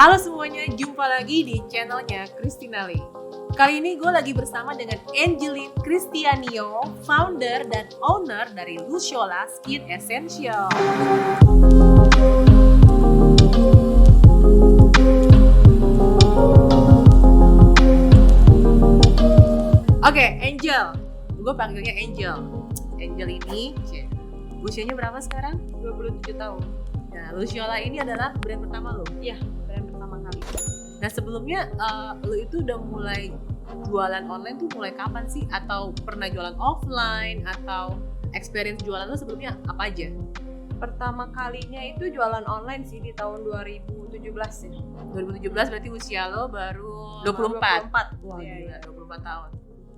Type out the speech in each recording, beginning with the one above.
Halo semuanya, jumpa lagi di channelnya Christina Lee. Kali ini gue lagi bersama dengan Angeline Cristianio, founder dan owner dari Luciola Skin Essential. Oke, Angel. Gue panggilnya Angel. Angel ini, usianya berapa sekarang? 27 tahun. Nah, Luciola ini adalah brand pertama lo? Iya, brand pertama kali. Nah, sebelumnya lo itu udah mulai jualan online tuh mulai kapan sih? Atau pernah jualan offline? Atau experience jualan lo sebelumnya apa aja? Pertama kalinya itu jualan online sih di tahun 2017 ya. 2017 berarti usia lo baru 24? 24. Wah, Iya, gila, iya. 24 tahun.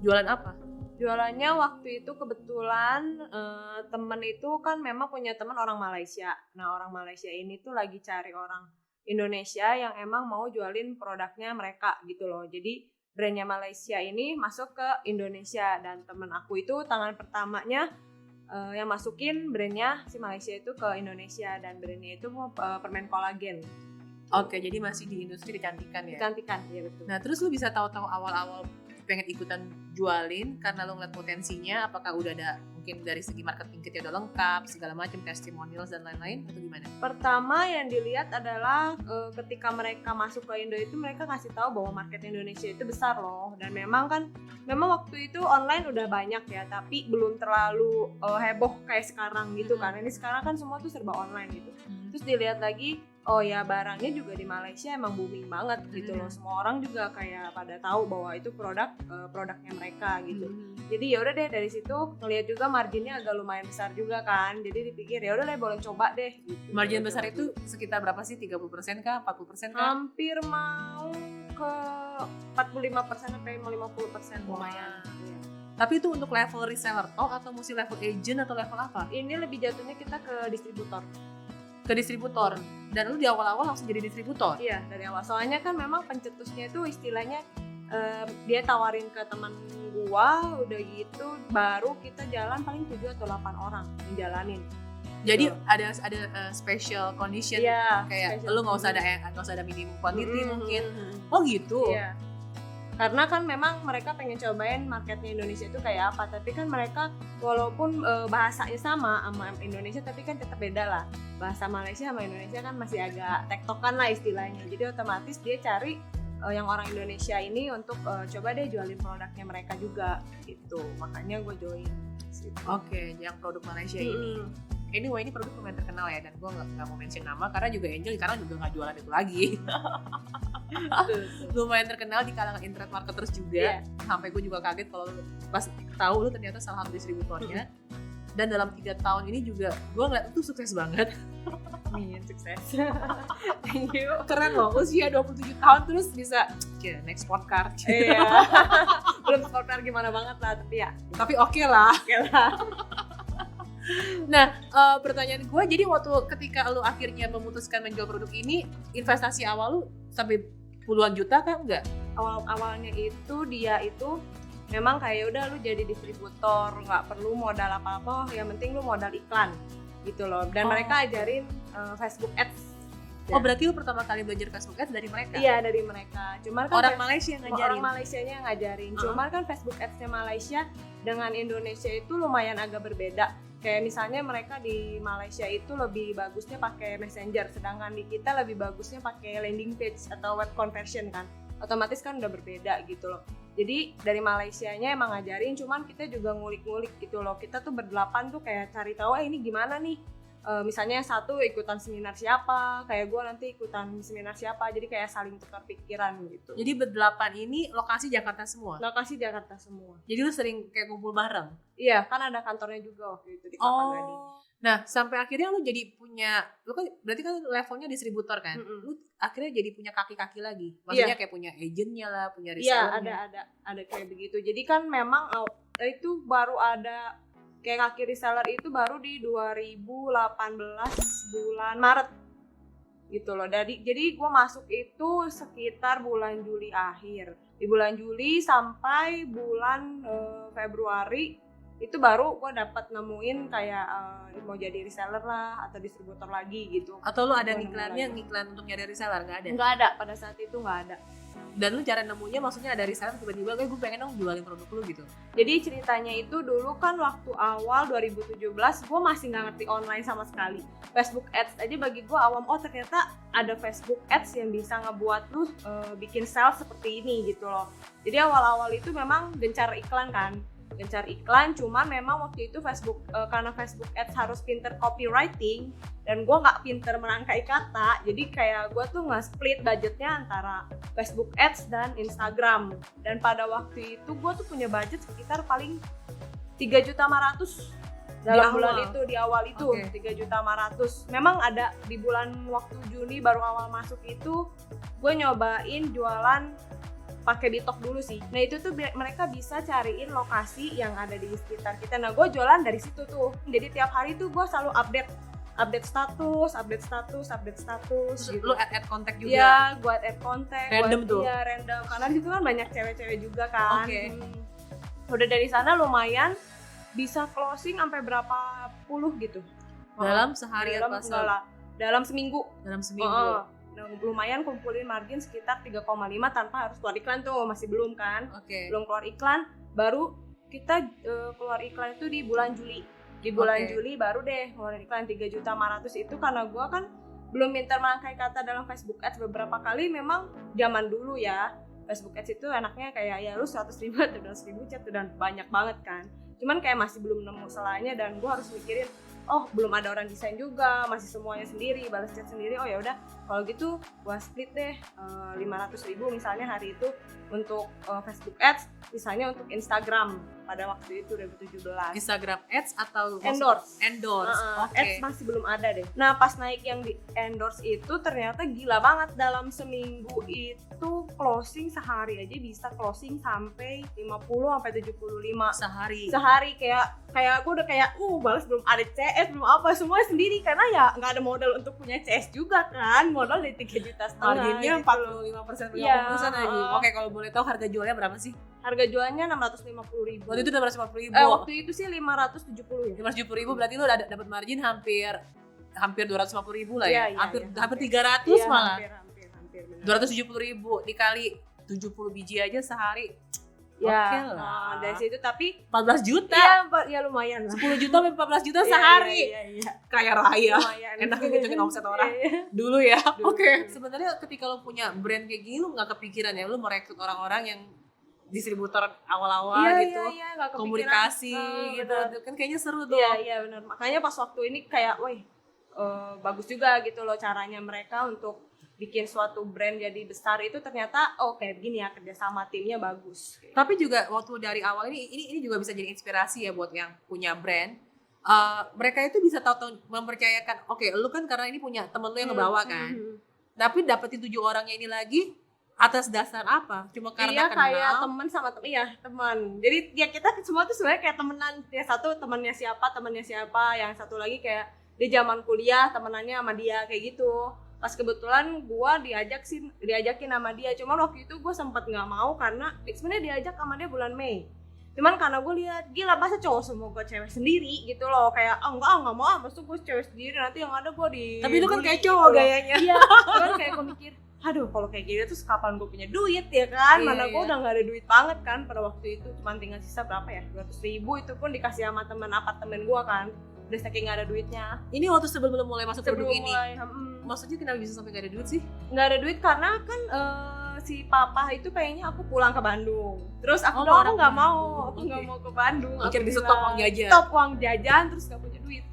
Jualan apa? Jualannya waktu itu kebetulan temen itu kan memang punya teman orang Malaysia. Nah, orang Malaysia ini tuh lagi cari orang Indonesia yang emang mau jualin produknya mereka gitu loh. Jadi brandnya Malaysia ini masuk ke Indonesia dan temen aku itu tangan pertamanya yang masukin brandnya si Malaysia itu ke Indonesia dan brandnya itu permen kolagen. Oke, jadi masih di industri kecantikan ya? Kecantikan, ya betul. Nah, terus lu bisa tahu-tahu awal-awal pengen ikutan jualin karena lo ngeliat potensinya, apakah udah ada mungkin dari segi marketing kitnya udah lengkap, segala macam testimonials dan lain-lain, atau gimana? Pertama yang dilihat adalah ketika mereka masuk ke Indo itu mereka kasih tahu bahwa market Indonesia itu besar loh, dan memang waktu itu online udah banyak ya, tapi belum terlalu heboh kayak sekarang gitu kan. Ini sekarang kan semua tuh serba online gitu. Terus dilihat lagi, oh ya barangnya juga di Malaysia emang booming banget gitu loh. Semua orang juga kayak pada tahu bahwa itu produknya mereka gitu. Jadi ya udah deh, dari situ ngelihat juga marginnya agak lumayan besar juga kan. Jadi dipikir ya udah deh, boleh coba deh gitu. Margin besar itu sekitar berapa sih? 30% kah? 40% kah? Hampir mau ke 45% sampai 50%, lumayan. Iya. Tapi itu untuk level reseller atau mesti level agent atau level apa? Ini lebih jatuhnya kita ke distributor. Ke distributor. Dan lu di awal-awal langsung jadi distributor? Iya, dari awal. Soalnya kan memang pencetusnya itu istilahnya dia tawarin ke teman gua, udah gitu baru kita jalan paling 7 atau 8 orang yang jalanin. Jadi Gitu. ada special condition, Iya, kayak special lu nggak usah ada minimum quantity mungkin. Mm-hmm. Oh gitu. Iya. Karena kan memang mereka pengen cobain marketnya Indonesia itu kayak apa, tapi kan mereka walaupun bahasanya sama Indonesia, tapi kan tetap beda lah. Bahasa Malaysia sama Indonesia kan masih agak tektokan lah istilahnya. Jadi otomatis dia cari yang orang Indonesia ini untuk coba deh jualin produknya mereka juga gitu. Makanya gue join gitu. Oke, yang produk Malaysia ini. Anyway, ini produk lumayan terkenal ya, dan gue nggak mau mention nama karena juga Angel sekarang juga nggak jualan itu lagi. Lumayan terkenal di kalangan internet marketers juga. Sampai gue juga kaget kalau pas tahu lu ternyata salah satu distributornya. Dan dalam 3 tahun ini juga gue ngeliat itu sukses banget. Amin, sukses. Thank you. Keren loh, usia 27 tahun terus bisa next podcast. Iya. Belum sport gimana banget lah, tapi ya. Tapi oke lah. Oke lah. Nah, pertanyaan gue, jadi waktu ketika lu akhirnya memutuskan menjual produk ini, investasi awal lu sampai puluhan juta kan enggak? Awalnya itu dia itu memang kayak udah lu jadi distributor, nggak perlu modal apa-apa, yang penting lu modal iklan gitu loh. Dan mereka ajarin Facebook Ads. Oh, berarti lu pertama kali belajar Facebook Ads dari mereka? Iya, dari mereka. Cuman kan orang Malaysia yang ngajarin? Orang Malaysianya yang ngajarin. Cuman kan Facebook Ads-nya Malaysia dengan Indonesia itu lumayan agak berbeda. Kayak misalnya mereka di Malaysia itu lebih bagusnya pakai Messenger, sedangkan di kita lebih bagusnya pakai landing page atau web conversion kan. Otomatis kan udah berbeda gitu loh. Jadi dari Malaysianya emang ngajarin, cuman kita juga ngulik-ngulik gitu loh. Kita tuh berdelapan tuh kayak cari tahu ini gimana nih. Misalnya satu ikutan seminar siapa, kayak gue nanti ikutan seminar siapa, jadi kayak saling tukar pikiran gitu. Jadi berdelapan ini lokasi Jakarta semua? Lokasi Jakarta semua. Jadi lu sering kayak ngumpul bareng? Iya, kan ada kantornya juga waktu itu di Kelapa Gading. Nah, sampai akhirnya lu jadi punya, lu kan berarti kan levelnya distributor kan? Lu akhirnya jadi punya kaki-kaki lagi? Maksudnya kayak punya agentnya lah, punya resellernya? Iya, ada kayak begitu. Jadi kan memang itu baru ada kayak kaki reseller itu baru di 2018 bulan Maret gitu loh. Jadi gue masuk itu sekitar bulan Juli akhir. Di bulan Juli sampai bulan Februari itu baru gue dapat nemuin kayak mau jadi reseller lah atau distributor lagi gitu. Atau lu ada Gua nemu lagi. ngiklan untuk nyari reseller? Nggak ada? Nggak ada, pada saat itu nggak ada. Dan lu cara nemunya maksudnya ada reseller tiba-tiba gue pengen dong jualin produk lu gitu? Jadi ceritanya itu dulu kan waktu awal 2017 gue masih nggak ngerti online sama sekali. Facebook Ads aja bagi gue awam, oh ternyata ada Facebook Ads yang bisa ngebuat lu bikin sales seperti ini gitu loh. Jadi awal-awal itu memang gencar iklan kan, gencar iklan, cuman memang waktu itu Facebook karena Facebook Ads harus pinter copywriting dan gue nggak pinter merangkai kata, jadi kayak gue tuh nge-split budgetnya antara Facebook Ads dan Instagram. Dan pada waktu itu gue tuh punya budget sekitar paling 3.500.000 dalam bulan itu, di awal itu. 3.500.000. Memang ada di bulan waktu Juni baru awal masuk itu gue nyobain jualan pakai Bitok dulu sih. Nah itu tuh mereka bisa cariin lokasi yang ada di sekitar kita. Nah gue jualan dari situ tuh. Jadi tiap hari tuh gue selalu update status Terus gitu. lu add kontak juga? Iya, gue add kontak. Random tuh? Iya, random. Karena di situ kan banyak cewek-cewek juga kan. Oke. Udah dari sana lumayan bisa closing sampai berapa puluh gitu. Dalam sehari dalam, atau enggak lah, dalam seminggu. dalam seminggu? Nah, lumayan kumpulin margin sekitar 3,5 tanpa harus keluar iklan tuh, masih belum kan. Oke. Belum keluar iklan, baru kita keluar iklan itu di bulan Juli. Di bulan Oke. Juli baru deh ngeluarin iklan 3.500.000 itu karena gue kan belum pintar merangkai kata dalam Facebook Ads. Beberapa kali memang zaman dulu ya, Facebook Ads itu enaknya kayak ya lu 100.000 atau 200.000 chat udah banyak banget kan. Cuman kayak masih belum nemu salahnya dan gue harus mikirin, oh belum ada orang desain juga, masih semuanya sendiri, balas chat sendiri. Oh ya udah, kalau gitu gue split deh 500.000 misalnya hari itu untuk Facebook Ads, misalnya untuk Instagram pada waktu itu 2017. Instagram Ads atau Endorse. Oke. Ads masih belum ada deh. Nah pas naik yang di endorse itu ternyata gila banget, dalam seminggu itu closing sehari aja bisa closing sampai 50 sampai 75 sehari. Kayak gue udah kayak balas belum ada CS belum apa, semua sendiri karena ya nggak ada modal untuk punya CS juga kan, modal dari 3,5 juta Marginnya gitu. 45%, 50% Iya. lagi. Oke, kalau boleh tahu harga jualnya berapa sih? Harga jualnya 650.000. Waktu itu 650.000. Waktu itu sih 570 ya. 570.000 berarti lu udah dapat margin hampir 250.000 lah ya. Iya, hampir 300 Iya, malah. hampir benar. 270.000 dikali 70 biji aja sehari. Ya, Oke lah. dari situ tapi 14 juta. ya lumayan lah. 10 juta sampai 14 juta Iya, sehari. Iya. Kaya raya. Lumayan. Enak ngecengin omset orang. Iya. Dulu ya. Dulu. Oke. Sebenarnya ketika lo punya brand kayak gini lo nggak kepikiran ya lo merekrut orang-orang yang distributor awal-awal gitu. Iya, nggak kepikiran. Komunikasi gitu. Benar. Kan kayaknya seru tuh. Iya benar. Makanya pas waktu ini kayak, bagus juga gitu loh caranya mereka untuk bikin suatu brand jadi besar itu ternyata kayak begini ya, kerja sama timnya bagus. Tapi juga waktu dari awal ini juga bisa jadi inspirasi ya buat yang punya brand. Mereka itu bisa tahu mempercayakan, oke, lu kan karena ini punya temen lu yang ngebawa kan. Tapi dapetin 7 orangnya ini lagi atas dasar apa? Cuma karena kenal. Kayak teman sama teman. Jadi ya kita semua tuh sebenarnya kayak temenan. Ya satu temannya siapa, yang satu lagi kayak di zaman kuliah temenannya sama dia kayak gitu. Pas kebetulan gue diajakin sama dia, cuman waktu itu gue sempet nggak mau karena sebenarnya diajak sama dia bulan Mei. Cuman karena gue lihat gila masa cowok semua gue cewek sendiri gitu loh, kayak nggak mau, maksud gue cewek sendiri nanti yang ada gue di. Tapi lu kan kayak gitu cowok loh. gayanya. Iya, kan kayak gue mikir, aduh kalau kayak gini terus kapan gue punya duit ya kan? Iya, Mana gue iya. udah nggak ada duit banget kan pada waktu itu, cuma tinggal sisa berapa ya, 200.000 itu pun dikasih sama teman apartemen gue kan. Udah saking nggak ada duitnya. Ini waktu sebelum mulai masuk produk ini. Mulai, Maksudnya kenapa bisa sampai gak ada duit sih? nggak ada duit karena kan si papa itu kayaknya aku pulang ke Bandung, terus aku Oh, bilang orang aku nggak ke mau, Bandung. aku nggak Oke. mau ke Bandung. Akhirnya Aku di-stop bilang, uang jajan. stop uang jajan, terus nggak punya duit.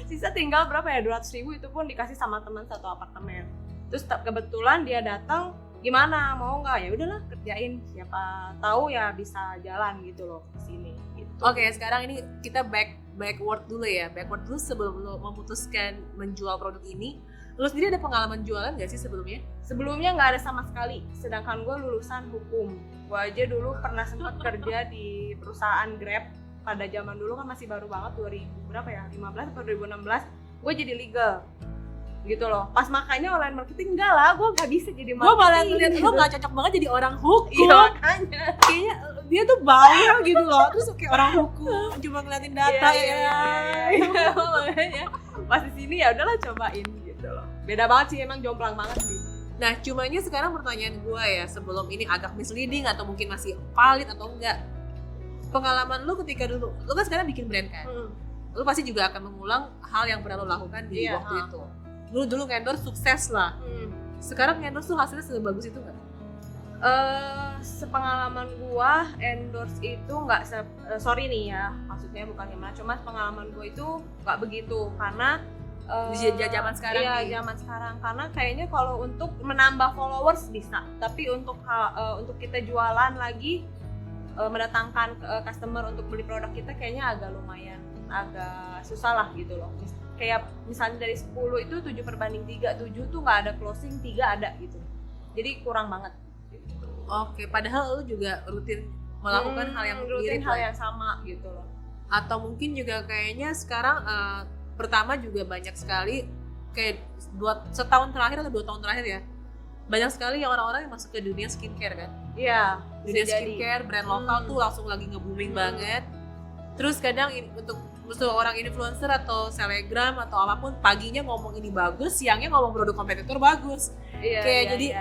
Sisa tinggal berapa ya, 200.000 itu pun dikasih sama teman satu apartemen. Terus kebetulan dia datang, gimana mau nggak, ya udahlah kerjain, siapa tahu ya bisa jalan gitu loh ke sini gitu. Oke, sekarang ini kita backward dulu ya. Backward dulu sebelum lo memutuskan menjual produk ini. Lo sendiri ada pengalaman jualan gak sih sebelumnya? Sebelumnya nggak ada sama sekali, sedangkan gue lulusan hukum. Gue aja dulu pernah sempat kerja di perusahaan Grab. Pada zaman dulu kan masih baru banget, 2000 berapa ya, 15 atau 2016, gue jadi legal. gitu loh. Pas makanya online marketing enggak lah, gue nggak bisa jadi marketing. Gue malah ngeliat lo gak cocok banget jadi orang hukum. Iya makanya. Kayaknya dia tuh bawel gitu loh, terus kayak orang hukum cuma ngeliatin data Iya, makanya pas di sini ya udahlah cobain gitu loh. Beda banget sih, emang jomplang banget sih. Nah cumanya sekarang pertanyaan gue ya, sebelum ini agak misleading atau mungkin masih valid atau enggak, pengalaman lu ketika dulu, lu kan sekarang bikin brand kan, lu pasti juga akan mengulang hal yang pernah lu lakukan di waktu itu. Dulu endorse sukses lah, sekarang endorse tuh hasilnya sebagus itu nggak? Sepengalaman gua endorse itu nggak sorry nih ya, maksudnya bukan gimana, cuma pengalaman gua itu nggak begitu karena di zaman sekarang iya, zaman sekarang karena kayaknya kalau untuk menambah followers bisa, tapi untuk kita jualan lagi, mendatangkan customer untuk beli produk kita kayaknya agak lumayan agak susah lah gitu loh. Kayak misalnya dari 10 itu 7/3, 7 tuh nggak ada closing, 3 ada gitu, jadi kurang banget. Oke, padahal lu juga rutin melakukan hal yang rutin mirip, hal yang sama gitu loh. Atau mungkin juga kayaknya sekarang pertama juga banyak sekali kayak setahun terakhir atau 2 tahun terakhir ya, banyak sekali yang orang-orang yang masuk ke dunia skincare kan. Iya, dunia skincare, brand lokal tuh langsung lagi nge-booming banget. Terus kadang untuk orang influencer atau selebgram atau apapun, paginya ngomong ini bagus, siangnya ngomong produk kompetitor bagus. Jadi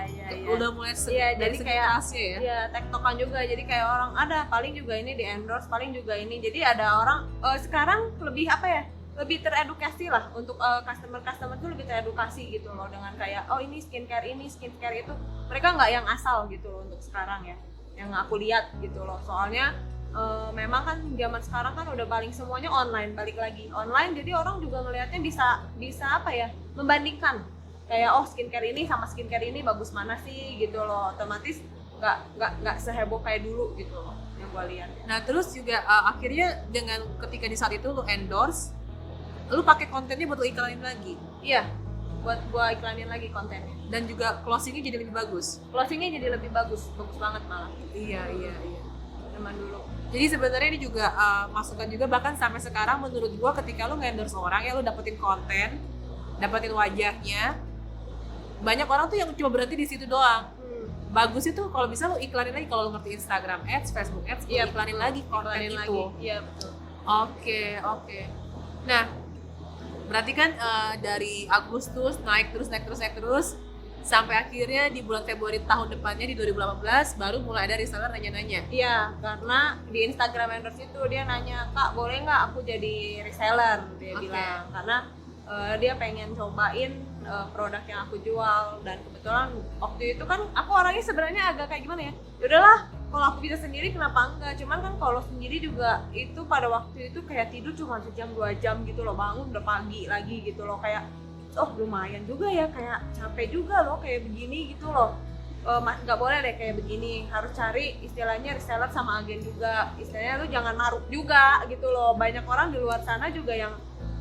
udah mulai dari segi tasnya ya. Iya, tektokan juga. Jadi kayak orang ada paling juga ini di endorse, paling juga ini. Jadi ada orang sekarang lebih apa ya? Lebih teredukasi lah untuk customer tuh lebih teredukasi gitu loh, dengan kayak oh ini skincare itu. Mereka nggak yang asal gitu loh untuk sekarang ya. Yang aku lihat gitu loh. Soalnya memang kan zaman sekarang kan udah paling semuanya online, balik lagi online, jadi orang juga ngelihatnya bisa apa ya, membandingkan kayak oh skincare ini sama skincare ini bagus mana sih gitu loh, otomatis nggak seheboh kayak dulu gitu loh yang gue lihat. Nah terus juga akhirnya dengan ketika di saat itu lu endorse, lu pakai kontennya buat lu iklanin lagi. Iya, buat gua iklanin lagi kontennya, dan juga closingnya jadi lebih bagus banget malah. Iya Zaman dulu. Jadi sebenarnya ini juga masukan juga, bahkan sampai sekarang menurut gua ketika lu nge-endorse orang ya, lu dapetin konten, dapetin wajahnya, banyak orang tuh yang cuma berhenti di situ doang. Bagus itu kalau bisa lu iklanin lagi, kalau lu ngerti Instagram Ads, Facebook Ads, lu iklanin lagi konten itu. Iya betul. Oke. Nah, berarti kan dari Agustus naik terus sampai akhirnya di bulan Februari tahun depannya di 2018 baru mulai ada reseller nanya-nanya. Iya, karena di Instagram endorse itu dia nanya, "Kak, boleh nggak aku jadi reseller?" Dia bilang, karena dia pengen cobain produk yang aku jual. Dan kebetulan waktu itu kan aku orangnya sebenarnya agak kayak gimana ya, yaudahlah kalau aku bisa sendiri kenapa enggak, cuman kan kalau sendiri juga itu pada waktu itu kayak tidur cuma sejam 2 jam gitu loh, bangun udah pagi lagi gitu loh, kayak oh lumayan juga ya, kayak capek juga loh kayak begini gitu loh. Nggak boleh deh kayak begini, harus cari istilahnya reseller sama agen juga, istilahnya lu jangan naruh juga gitu loh. Banyak orang di luar sana juga yang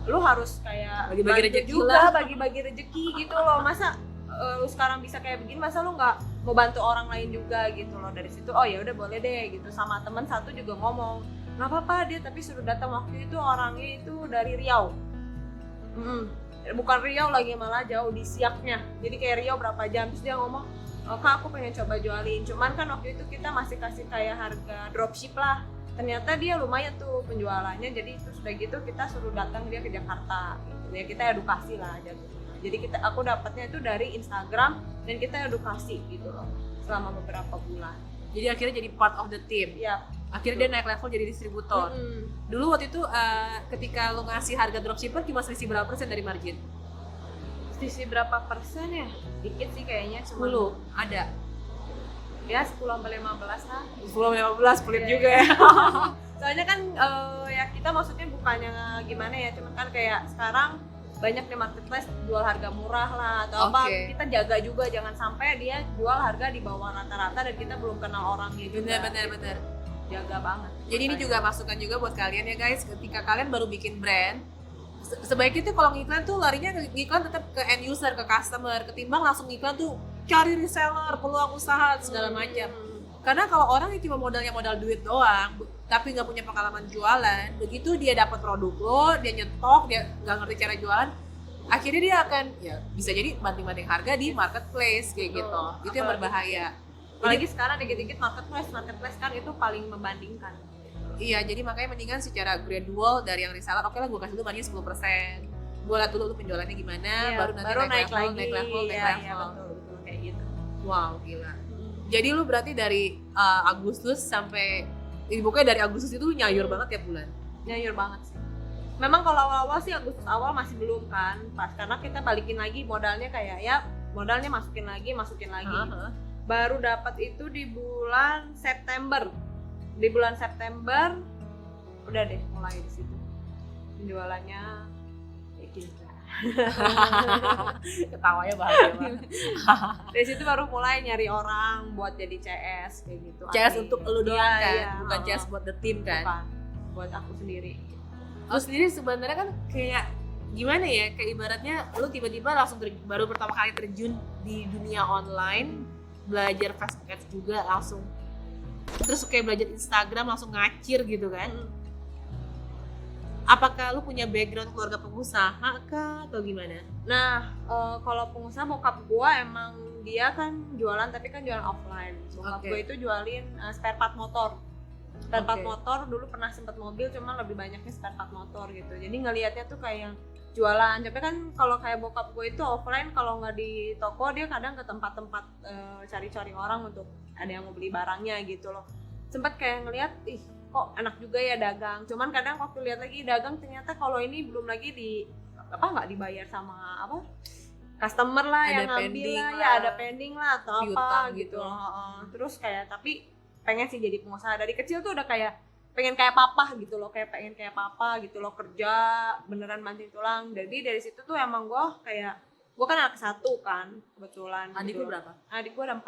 lu harus kayak bagi-bagi rezeki juga, bagi-bagi rezeki gitu loh. Masa lu sekarang bisa kayak begini, masa lu nggak mau bantu orang lain juga gitu loh. Dari situ oh ya udah boleh deh gitu. Sama teman satu juga ngomong, nggak apa-apa, dia tapi suruh datang waktu itu orangnya itu dari Riau. Bukan Riau lagi, malah jauh di Siaknya, jadi kayak Riau berapa jam. Terus dia ngomong, "Kak, aku pengen coba jualin." Cuman kan waktu itu kita masih kasih kayak harga dropship lah. Ternyata dia lumayan tuh penjualannya, jadi terus udah gitu kita suruh datang dia ke Jakarta gitu. Ya kita edukasi lah jatuhnya. Jadi aku dapatnya itu dari Instagram dan kita edukasi gitu loh selama beberapa bulan. Jadi akhirnya jadi part of the team. Iya. Akhirnya dia naik level jadi distributor. Dulu waktu itu ketika lo ngasih harga dropshipper cuma selisih berapa persen dari margin? Selisih berapa persen ya? Dikit sih kayaknya, 10 ada. Ya 10-15 lah. 10-15 pelit juga ya. Soalnya kan ya kita maksudnya bukannya gimana ya, cuma kan kayak sekarang banyak di marketplace jual harga murah lah atau apa, kita jaga juga jangan sampai dia jual harga di bawah rata-rata dan kita belum kenal orangnya juga. Bener. Jaga banget. Jadi ini juga masukan juga buat kalian ya guys, ketika kalian baru bikin brand, sebaiknya tuh kalau ngiklan tuh larinya ngiklan tetap ke end user, ke customer, ketimbang langsung ngiklan tuh cari reseller, peluang usaha segala macam. Karena kalau orang yang cuma modal duit doang, tapi nggak punya pengalaman jualan, begitu dia dapat produk lo, dia nyetok, dia nggak ngerti cara jualan, akhirnya dia akan ya bisa jadi banting-banting harga di marketplace kayak gitu. Itu yang berbahaya. Apalagi sekarang dikit-dikit marketplace kan itu paling membandingkan. Iya, jadi makanya mendingan secara gradual dari yang reseller, oke lah gue kasih dulu margin 10%. Gue lihat dulu penjualannya gimana, baru nanti naik level. Betul, kayak gitu. Wow, gila. Jadi lu berarti dari Agustus sampai pokoknya dari Agustus itu nyayur banget tiap bulan. Nyayur banget sih. Memang kalau awal-awal sih Agustus awal masih belum kan, pas karena kita balikin lagi modalnya kayak ya modalnya masukin lagi. Baru dapat itu di bulan September. Di bulan September udah deh mulai di situ penjualannya kayak gitu. Ketawanya bahagia banget. Dari situ baru mulai nyari orang buat jadi CS kayak gitu. CS untuk lu doang kan, iya, bukan CS buat the team kan. Bukan, buat aku sendiri. Lu sendiri sebenarnya kan kayak gimana ya, kayak ibaratnya lu tiba-tiba langsung baru pertama kali terjun di dunia online, belajar Facebook Ads juga langsung, terus kayak belajar Instagram langsung ngacir gitu kan. Apakah lu punya background keluarga pengusaha kah atau gimana? Nah, kalau pengusaha bokap gua emang dia kan jualan tapi kan jualan offline. Bokap gua itu jualin spare part motor. Spare part motor dulu pernah sempet mobil, cuma lebih banyaknya spare part motor gitu. Jadi ngelihatnya tuh kayak yang jualan. Tapi kan kalau kayak bokap gue itu offline, kalau nggak di toko dia kadang ke tempat-tempat cari-cari orang untuk ada yang mau beli barangnya gitu loh. Sempet kayak ngelihat, ih kok enak juga ya dagang. Cuman kadang waktu lihat lagi dagang ternyata kalau ini belum lagi nggak dibayar sama customer lah, ada yang ngambil lah, ya ada pending lah atau apa gitu. Terus kayak tapi pengen sih jadi pengusaha dari kecil tuh udah kayak pengen kayak papa gitu loh, kerja beneran banting tulang. Jadi dari situ tuh emang gue kan anak satu kan kebetulan. Adik lu berapa? Adik gue ada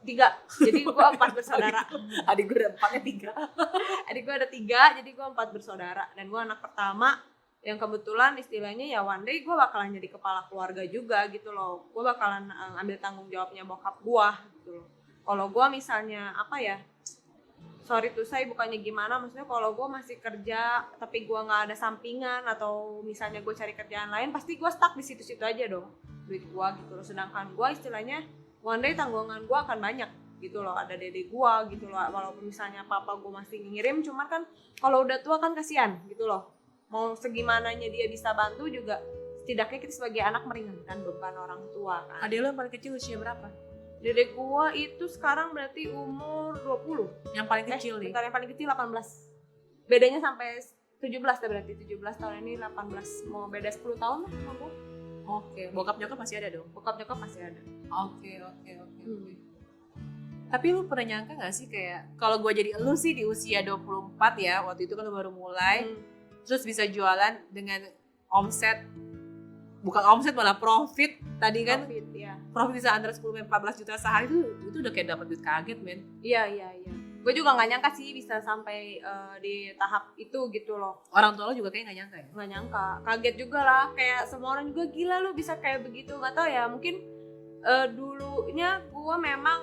3, jadi gue 4 bersaudara. Adik gue ada 4, 3. Adik gue ada 3, jadi gue 4 bersaudara. Dan gue anak pertama yang kebetulan istilahnya ya one day gue bakalan jadi kepala keluarga juga gitu loh. Gue bakalan ambil tanggung jawabnya bokap gue gitu loh. Kalau gue misalnya sorry tuh saya bukannya gimana, maksudnya kalau gue masih kerja tapi gue nggak ada sampingan atau misalnya gue cari kerjaan lain, pasti gue stuck di situ-situ aja dong duit gue gitu loh. Sedangkan gue istilahnya one day tanggungan gue akan banyak gitu loh, ada dede gue gitu loh, walaupun misalnya papa gue masih ngirim, cuman kan kalau udah tua kan kasihan gitu loh, mau segimananya dia bisa bantu juga setidaknya kita sebagai anak meringankan beban orang tua kan. Adek lu yang paling kecil usia berapa? Dede gue itu sekarang berarti umur 20. Yang paling kecil nih? Yang paling kecil 18. Bedanya sampai 17 berarti 17 tahun ini 18, mau beda 10 tahun lah sama gue. Oke, bokap nyokap masih ada dong? Bokap nyokap masih ada. Oke. Tapi lu pernah nyangka gak sih kayak kalau gue jadi lu sih di usia 24 ya, waktu itu kan lu baru mulai, terus bisa jualan dengan omset, bukan omset malah profit tadi kan? Profit bisa antara 10-14 juta sehari itu udah kayak dapat duit kaget men. Iya. Gue juga nggak nyangka sih bisa sampai di tahap itu gitu loh. Orang tua lo juga kayak nggak nyangka ya? Nggak nyangka, kaget juga lah. Kayak semua orang juga gila lo bisa kayak begitu. Nggak tahu ya, mungkin dulunya gue memang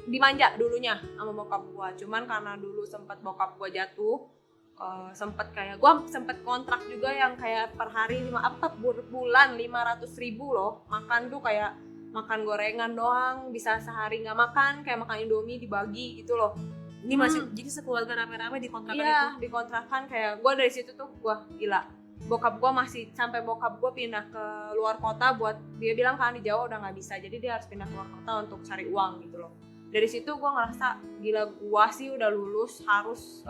dimanja dulunya sama bokap gue. Cuman karena dulu sempat bokap gue jatuh, gue sempet kontrak juga yang kayak per hari bulan 500.000 loh. Makan tuh kayak makan gorengan doang, bisa sehari nggak makan, kayak makan Indomie dibagi gitu loh. Ini masih jadi sekeluarga rame-rame di kontrakan itu? Iya, di kontrakan. Kayak gue dari situ tuh gue gila. Bokap gue masih sampai bokap gue pindah ke luar kota buat dia bilang kan di Jawa udah nggak bisa, jadi dia harus pindah ke luar kota untuk cari uang gitu loh. Dari situ gue ngerasa gila, gue sih udah lulus harus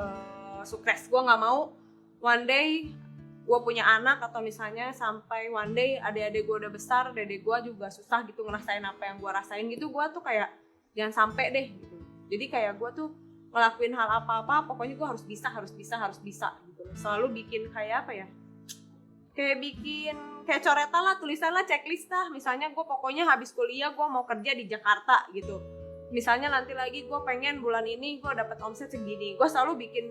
sukses. Gue nggak mau one day gue punya anak atau misalnya sampai one day adik-adik gue udah besar, dede gue juga susah gitu ngerasain apa yang gue rasain gitu. Gue tuh kayak jangan sampai deh gitu. Jadi kayak gue tuh ngelakuin hal apa-apa pokoknya gue harus bisa gitu. Selalu bikin kayak bikin kayak coretan lah, tulisan lah, checklist lah. Misalnya gue pokoknya habis kuliah gue mau kerja di Jakarta gitu. Misalnya nanti lagi gue pengen bulan ini gue dapat omset segini. Gue selalu bikin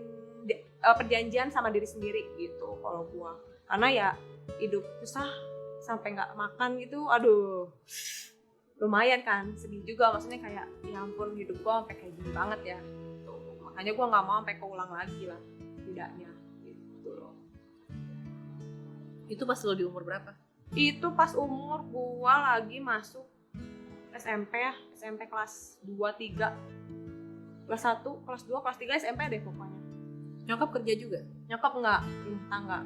perjanjian sama diri sendiri gitu kalau gue. Karena ya hidup susah sampai nggak makan gitu, aduh lumayan kan, sedih juga. Maksudnya kayak ya ampun hidup gue sampai kayak gini banget ya gitu. Makanya gue nggak mau sampai keulang lagi lah tidaknya gitu loh. Itu pas lo di umur berapa? Itu pas umur gua lagi masuk SMP ya, SMP kelas 2, 3, kelas 1, kelas 2, kelas 3 SMP deh pokoknya. Nyokap kerja juga? Nyokap enggak, rumah tangga.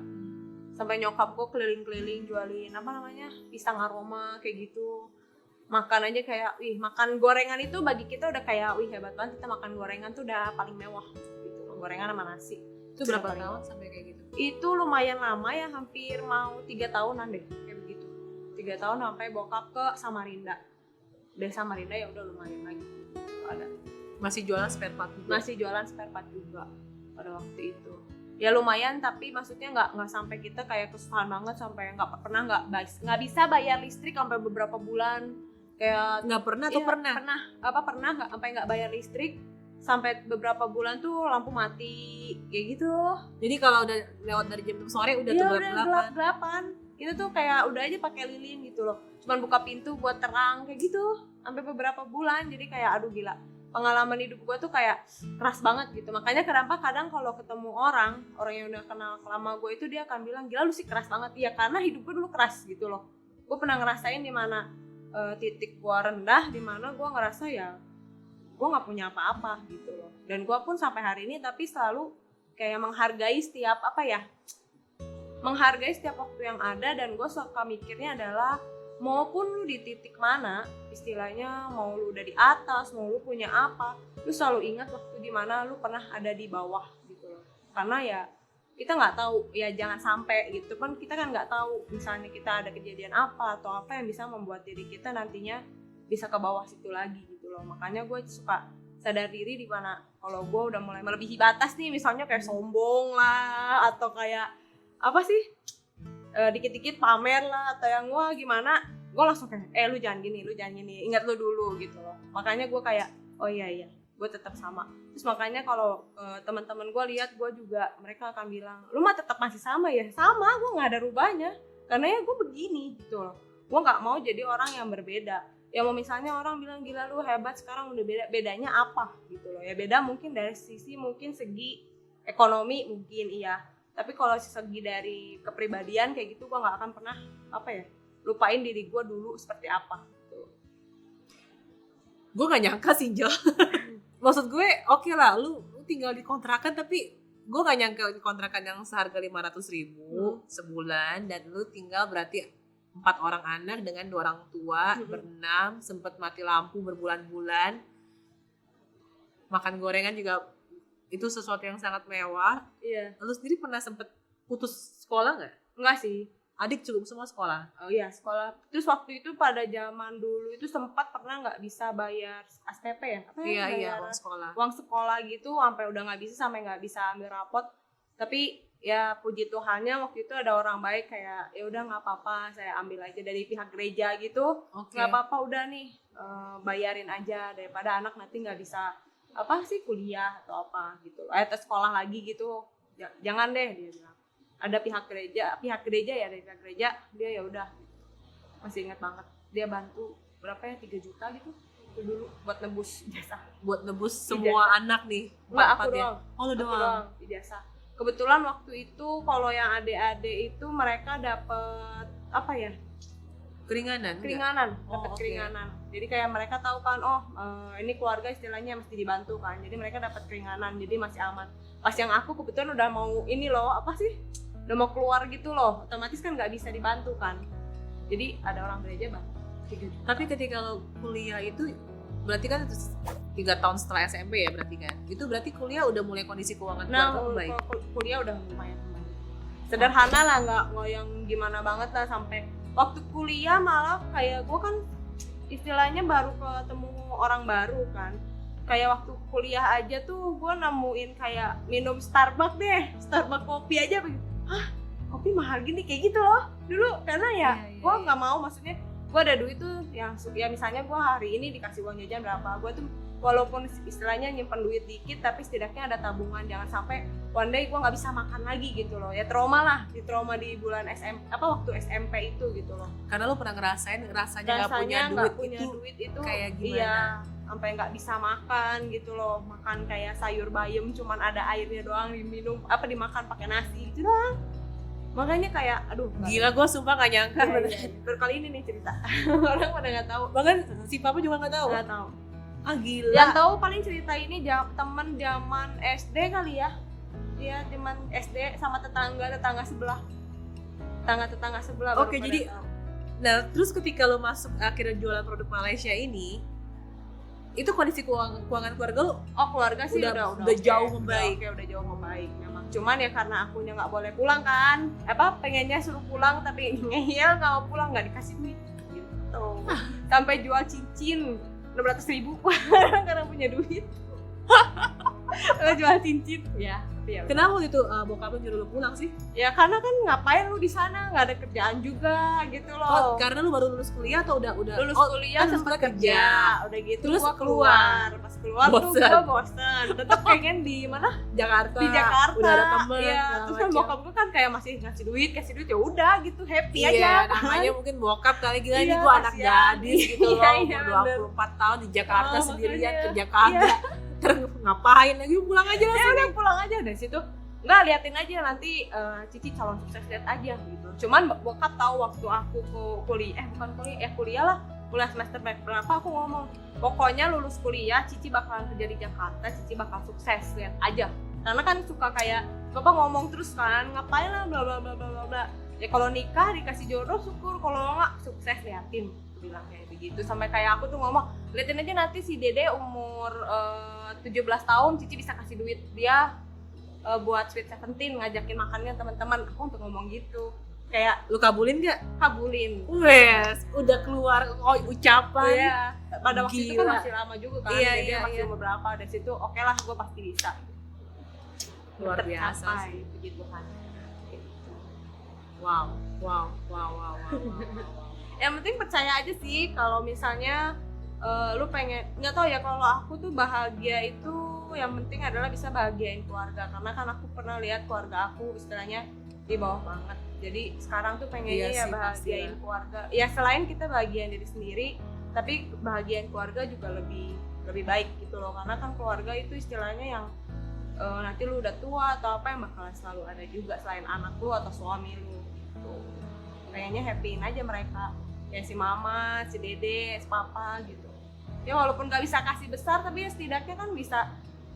Sampai nyokap gua keliling-keliling jualin apa namanya, pisang aroma kayak gitu. Makan aja kayak, makan gorengan itu bagi kita udah kayak, hebat banget kita makan gorengan tuh udah paling mewah gitu. Gorengan sama nasi. Itu berapa tahun sampai kayak gitu? Itu lumayan lama ya, hampir mau 3 tahunan deh kayak begitu. 3 tahun sampai bokap ke Samarinda. Dari Samarinda ya udah lumayan lagi ada. Masih jualan spare part juga? Masih jualan spare part juga pada waktu itu. Ya lumayan, tapi maksudnya nggak sampai kita kayak kesusahan banget sampai nggak bisa bayar listrik sampai beberapa bulan. Kayak nggak pernah atau pernah? Pernah nggak sampai nggak bayar listrik sampai beberapa bulan tuh lampu mati kayak gitu. Jadi kalau udah lewat dari jam 6 sore udah tuh gelap-gelapan. Kita tuh kayak udah aja pakai lilin gitu loh. Cuman buka pintu buat terang kayak gitu sampai beberapa bulan. Jadi kayak aduh gila. Pengalaman hidup gue tuh kayak keras banget gitu. Makanya kenapa kadang kalau ketemu orang yang udah kenal lama gue itu dia akan bilang, "Gila lu sih keras banget." Iya, karena hidup gue dulu keras gitu loh. Gue pernah ngerasain di mana titik gue rendah, di mana gue ngerasa ya gue nggak punya apa-apa gitu loh. Dan gue pun sampai hari ini tapi selalu kayak menghargai setiap waktu yang ada. Dan gue suka mikirnya adalah maupun lu di titik mana, istilahnya mau lu udah di atas, mau lu punya apa, lu selalu ingat waktu dimana lu pernah ada di bawah gitu loh. Karena ya kita nggak tahu, ya jangan sampai gitu kan, kita kan nggak tahu misalnya kita ada kejadian apa atau apa yang bisa membuat diri kita nantinya bisa ke bawah situ lagi gitu loh. Makanya gue suka sadar diri di mana kalau gue udah mulai melebihi batas nih, misalnya kayak sombong lah atau kayak apa sih, dikit-dikit pamer lah atau yang wah gimana, gue langsung kayak lu jangan gini, ingat lu dulu gitu loh. Makanya gue kayak oh iya gue tetap sama. Terus makanya kalau teman-teman gue lihat gue juga, mereka akan bilang lu mah tetap masih sama ya. Sama, gue nggak ada rubahnya karena ya gue begini gitu loh. Gue nggak mau jadi orang yang berbeda. Ya mau misalnya orang bilang gila lu hebat sekarang udah beda, bedanya apa gitu loh. Ya beda mungkin dari sisi mungkin segi ekonomi mungkin iya. Tapi kalau segi dari kepribadian kayak gitu gue nggak akan pernah lupain diri gue dulu seperti apa gitu. Gue nggak nyangka sih Jo. Maksud gue oke lah lu tinggal di kontrakan, tapi gue nggak nyangka di kontrakan yang seharga 500.000 sebulan dan lu tinggal berarti 4 orang anak dengan 2 orang tua, berenam, sempet mati lampu berbulan-bulan, makan gorengan juga itu sesuatu yang sangat mewah. Iya. Lu sendiri pernah sempet putus sekolah nggak? Enggak sih. Adik cukup semua sekolah? Oh iya sekolah. Terus waktu itu pada zaman dulu itu sempat pernah nggak bisa bayar SPP ya? Iya uang sekolah. Uang sekolah gitu sampai udah nggak bisa, sampai nggak bisa ambil rapot. Tapi ya puji Tuhannya waktu itu ada orang baik kayak ya udah nggak apa-apa, saya ambil aja dari pihak gereja gitu. Nggak apa-apa udah nih bayarin aja daripada anak nanti nggak bisa kuliah atau apa gitu. Atau sekolah lagi gitu. Jangan deh dia bilang. Ada pihak gereja ya, dari pihak gereja dia ya udah, masih ingat banget dia bantu berapa ya 3 juta gitu itu dulu buat nebus semua ijasa. Anak nih enggak aku doang. Lu doang ijazah. Kebetulan waktu itu kalau yang adik-adik itu mereka dapat keringanan dapat keringanan. Jadi kayak mereka tahu kan ini keluarga istilahnya mesti dibantu kan, jadi mereka dapat keringanan, jadi masih aman. Pas yang aku kebetulan udah mau udah mau keluar gitu loh, otomatis kan nggak bisa dibantu kan, jadi ada orang gereja bantu. Tapi ketika lo kuliah itu berarti kan 3 tahun setelah SMP ya berarti kan, itu berarti kuliah udah mulai kondisi keuangan keluarga baik. Kuliah udah lumayan sederhana lah, nggak yang gimana banget lah. Sampai waktu kuliah malah kayak gue kan istilahnya baru ketemu orang baru kan, kayak waktu kuliah aja tuh gue nemuin kayak minum Starbucks kopi aja begitu. Kopi mahal gini kayak gitu loh dulu, karena gue nggak mau, maksudnya gue ada duit tuh yang ya misalnya gue hari ini dikasih uang jajan berapa, gue tuh walaupun istilahnya nyimpen duit dikit tapi setidaknya ada tabungan, jangan sampai one day gue nggak bisa makan lagi gitu loh. Ya trauma di bulan waktu SMP itu gitu loh, karena lo pernah ngerasain rasanya nggak punya duit itu kayak gimana. Iya, sampai nggak bisa makan gitu loh, makan kayak sayur bayam cuman ada airnya doang, diminum dimakan pakai nasi gitu doang. Makanya kayak aduh Gila, gue sumpah gak nyangka. baru kali ini nih cerita. Orang pada nggak tahu. Bahkan si papa juga gak tahu. Nggak tahu. Ah gila. Yang tahu paling cerita ini temen zaman SD kali ya. Dia zaman SD sama tetangga sebelah. Tetangga sebelah. Oke, jadi nah terus ketika lo masuk akhirnya jualan produk Malaysia ini, itu kondisi keuangan keluarga lo keluarga sih udah okay. jauh membaik. Udah jauh membaik memang. Cuman ya karena akunya nggak boleh pulang kan, pengennya suruh pulang tapi ngeyel nggak mau pulang, nggak dikasih duit gitu. Sampai jual cincin 600.000 karena punya duit. Jual cincin ya. Kenapa waktu itu bokap lo nyuruh lo pulang sih? Ya karena kan ngapain lu di sana, nggak ada kerjaan juga gitu loh. Karena lu baru lulus kuliah atau udah lulus kuliah kan sempat kerja udah gitu. Terus gua keluar pas keluar tuh gua bosen, tetap pengen di mana, Jakarta. di Jakarta udah ada temen. Iya, terus kan bokap gua kan kayak masih ngasih duit ya udah gitu, happy iya, aja kan. namanya mungkin bokap kali, gila Iya, nih gua anak kasihan. gadis gitu loh, Iya, umur 24 tahun di Jakarta sendirian, makanya. kerja kagak. Terus ngapain lagi, pulang aja lah. Ya udah pulang aja dari situ. Enggak, liatin aja nanti Cici calon sukses, lihat aja gitu. Cuman bokap tahu waktu aku kuliah lah, kuliah semester berapa aku ngomong, pokoknya lulus kuliah Cici bakalan kerja di Jakarta, Cici bakal sukses, lihat aja. Karena kan suka kayak bapak ngomong terus kan, ngapain lah bla bla bla bla bla. Ya kalau nikah dikasih jodoh syukur, kalau enggak sukses, liatin. Bilang kayak begitu. Sampai kayak aku tuh ngomong, liatin aja nanti si Dede umur 17 tahun Cici bisa kasih duit dia buat Sweet Seventeen, ngajakin makannya teman-teman. Aku untuk ngomong gitu. Kayak Lu kabulin gak? Kabulin. Wes, udah keluar ucapan. Iya. Pada waktu itu kan Gila. masih lama juga kan. Iya, Jadi iya, masih iya. beberapa dari situ. Oke lah, gue pasti bisa. Luar biasa Tercapai, sih. begitu kan. Wow. Yang penting percaya aja sih kalau misalnya lu pengen, nggak tahu ya, kalau aku tuh bahagia itu yang penting adalah bisa bahagiain keluarga, karena kan aku pernah lihat keluarga aku istilahnya di bawah banget. Jadi sekarang tuh pengennya Iya ya sih, bahagiain pastilah. keluarga. Ya selain kita bahagiain diri sendiri, tapi bahagiain keluarga juga lebih baik gitu loh, karena kan keluarga itu istilahnya yang nanti lu udah tua atau apa yang bakalan selalu ada juga selain anak lu atau suami lu gitu. Pengennya happyin aja mereka, kayak si mama, si dede, si papa gitu. Ya walaupun gak bisa kasih besar, tapi ya setidaknya kan bisa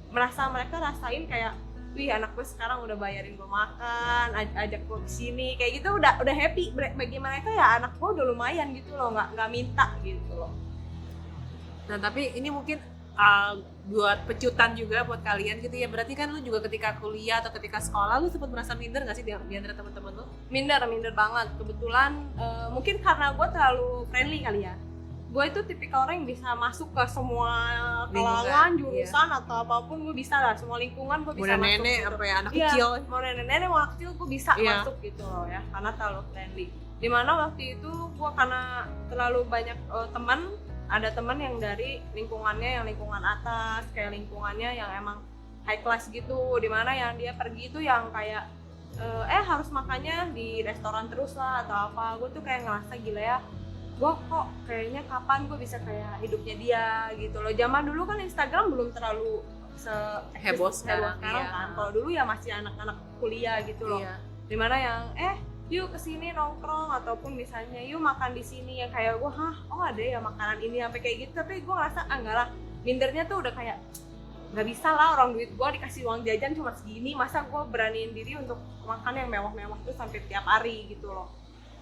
mereka rasain kayak, wih anak gue sekarang udah bayarin gue makan, ajak gue kesini, kayak gitu udah happy. Bagi mereka ya anak gue udah lumayan gitu loh, nggak minta gitu loh. Nah tapi ini mungkin buat pecutan juga buat kalian gitu ya. Berarti kan lu juga ketika kuliah atau ketika sekolah lu sempat merasa minder gak sih di antara teman-teman lu? Minder banget. Kebetulan mungkin karena gue terlalu friendly kali ya. Gue itu tipikal orang yang bisa masuk ke semua kalangan, jurusan atau apapun gue bisa lah. Semua lingkungan gue bisa masuk. Nenek gitu. sampai anak Iya, kecil. mau nenek-nenek, mau anak kecil gue bisa masuk gitu loh ya. Karena terlalu friendly. Dimana waktu itu gue karena terlalu banyak teman, ada teman yang dari lingkungannya yang lingkungan atas, kayak lingkungannya yang emang high class gitu, dimana yang dia pergi itu yang kayak harus makannya di restoran terus lah atau apa. Gue tuh kayak ngerasa gila ya, gue kok kayaknya kapan gue bisa kayak hidupnya dia gitu loh. Zaman dulu kan Instagram belum terlalu heboh sekarang kan. Kalau dulu ya masih anak-anak kuliah gitu loh. Iya. Dimana yang yuk kesini nongkrong ataupun misalnya yuk makan di sini, yang kayak gue ada ya makanan ini sampai kayak gitu. Tapi gue ngerasa enggak lah, mindernya tuh udah kayak nggak bisa lah, orang duit gue dikasih uang jajan cuma segini, masa gue beraniin diri untuk makan yang mewah-mewah tuh sampai tiap hari gitu loh.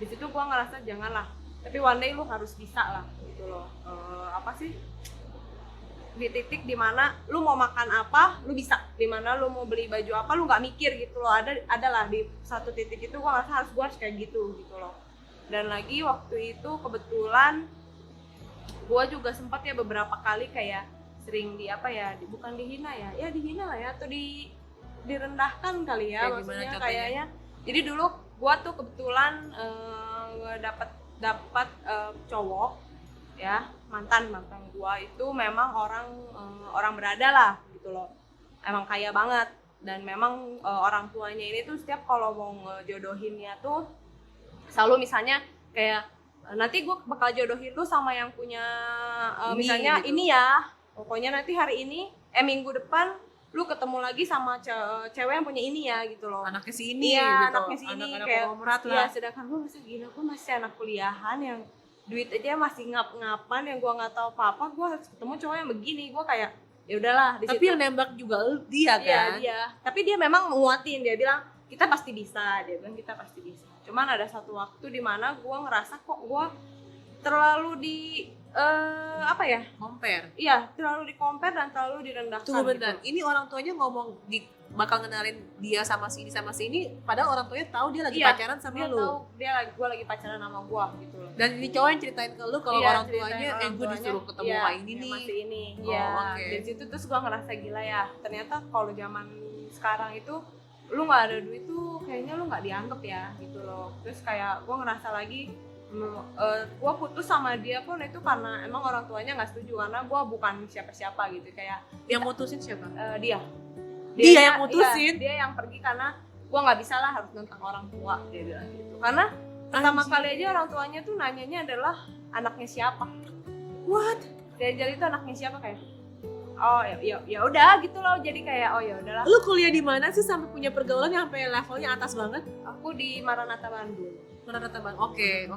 Di situ gue ngerasa janganlah, tapi one day lu harus bisa lah gitu loh. Di titik dimana lu mau makan apa lu bisa, dimana lu mau beli baju apa lu nggak mikir gitu loh. Adalah di satu titik itu gue ngerasa gue harus kayak gitu loh. Dan lagi waktu itu kebetulan gue juga sempat ya beberapa kali kayak sering bukan dihina lah ya, atau direndahkan kali ya, maksudnya kayaknya. Jadi dulu gue tuh kebetulan dapat cowok ya, mantan gue itu memang orang berada lah gitu loh, emang kaya banget. Dan memang orang tuanya ini tuh setiap kalau mau ngejodohinnya tuh selalu misalnya kayak nanti gue bakal jodohin lu sama yang punya misalnya gitu. Ini ya pokoknya nanti hari ini minggu depan lu ketemu lagi sama cewek yang punya ini ya gitu loh. Anaknya sini Iya, gitu. anaknya sini Anak-anak kayak konglomerat iya, lah. sedangkan gue masih gila, gue masih anak kuliahan yang duit aja masih ngap-ngapan, yang gue nggak tahu apa-apa, gue harus ketemu cowok yang begini. Gue kayak ya udahlah di Tapi situ. yang nembak juga dia Iya, kan. dia. Tapi dia memang menguatin, dia bilang kita pasti bisa, dia bilang kita pasti bisa. Cuman ada satu waktu di mana gue ngerasa kok gue terlalu di apa ya? Compare. Iya, terlalu di-compare dan terlalu direndahkan. Tunggu bentar. Gitu. Ini orang tuanya ngomong bakal ngenalin dia sama sini, padahal orang tuanya tahu dia lagi Iya, pacaran sama dia lu. tahu gue lagi pacaran sama gue gitu loh. Dan ini cowok yang ceritain ke lu kalau Iya, orang ceritain tuanya orang gue tuanya, disuruh ketemu iya, sama ini yang nih. masih ini. Oh, Iya, oke. dari situ terus gue ngerasa gila ya. Ternyata kalau zaman sekarang itu lu nggak ada duit tuh kayaknya lu nggak dianggap ya gitu loh. Terus kayak gue ngerasa lagi gue putus sama dia pun itu karena emang orang tuanya nggak setuju, karena gue bukan siapa-siapa gitu. Kayak Yang mutusin siapa? dia Dia yang mutusin? iya, dia yang pergi karena gue nggak bisa lah harus nentang orang tua, dia bilang gitu. Karena pertama Anjir. kali aja orang tuanya tuh nanyanya adalah anaknya siapa. What? Dari itu anaknya siapa, kayak oh ya udah gitu loh. Jadi kayak oh ya udahlah. Lu kuliah di mana sih sampai punya pergaulan yang sampai levelnya atas banget? Aku di Maranatha Bandung. Mana teman? Oke.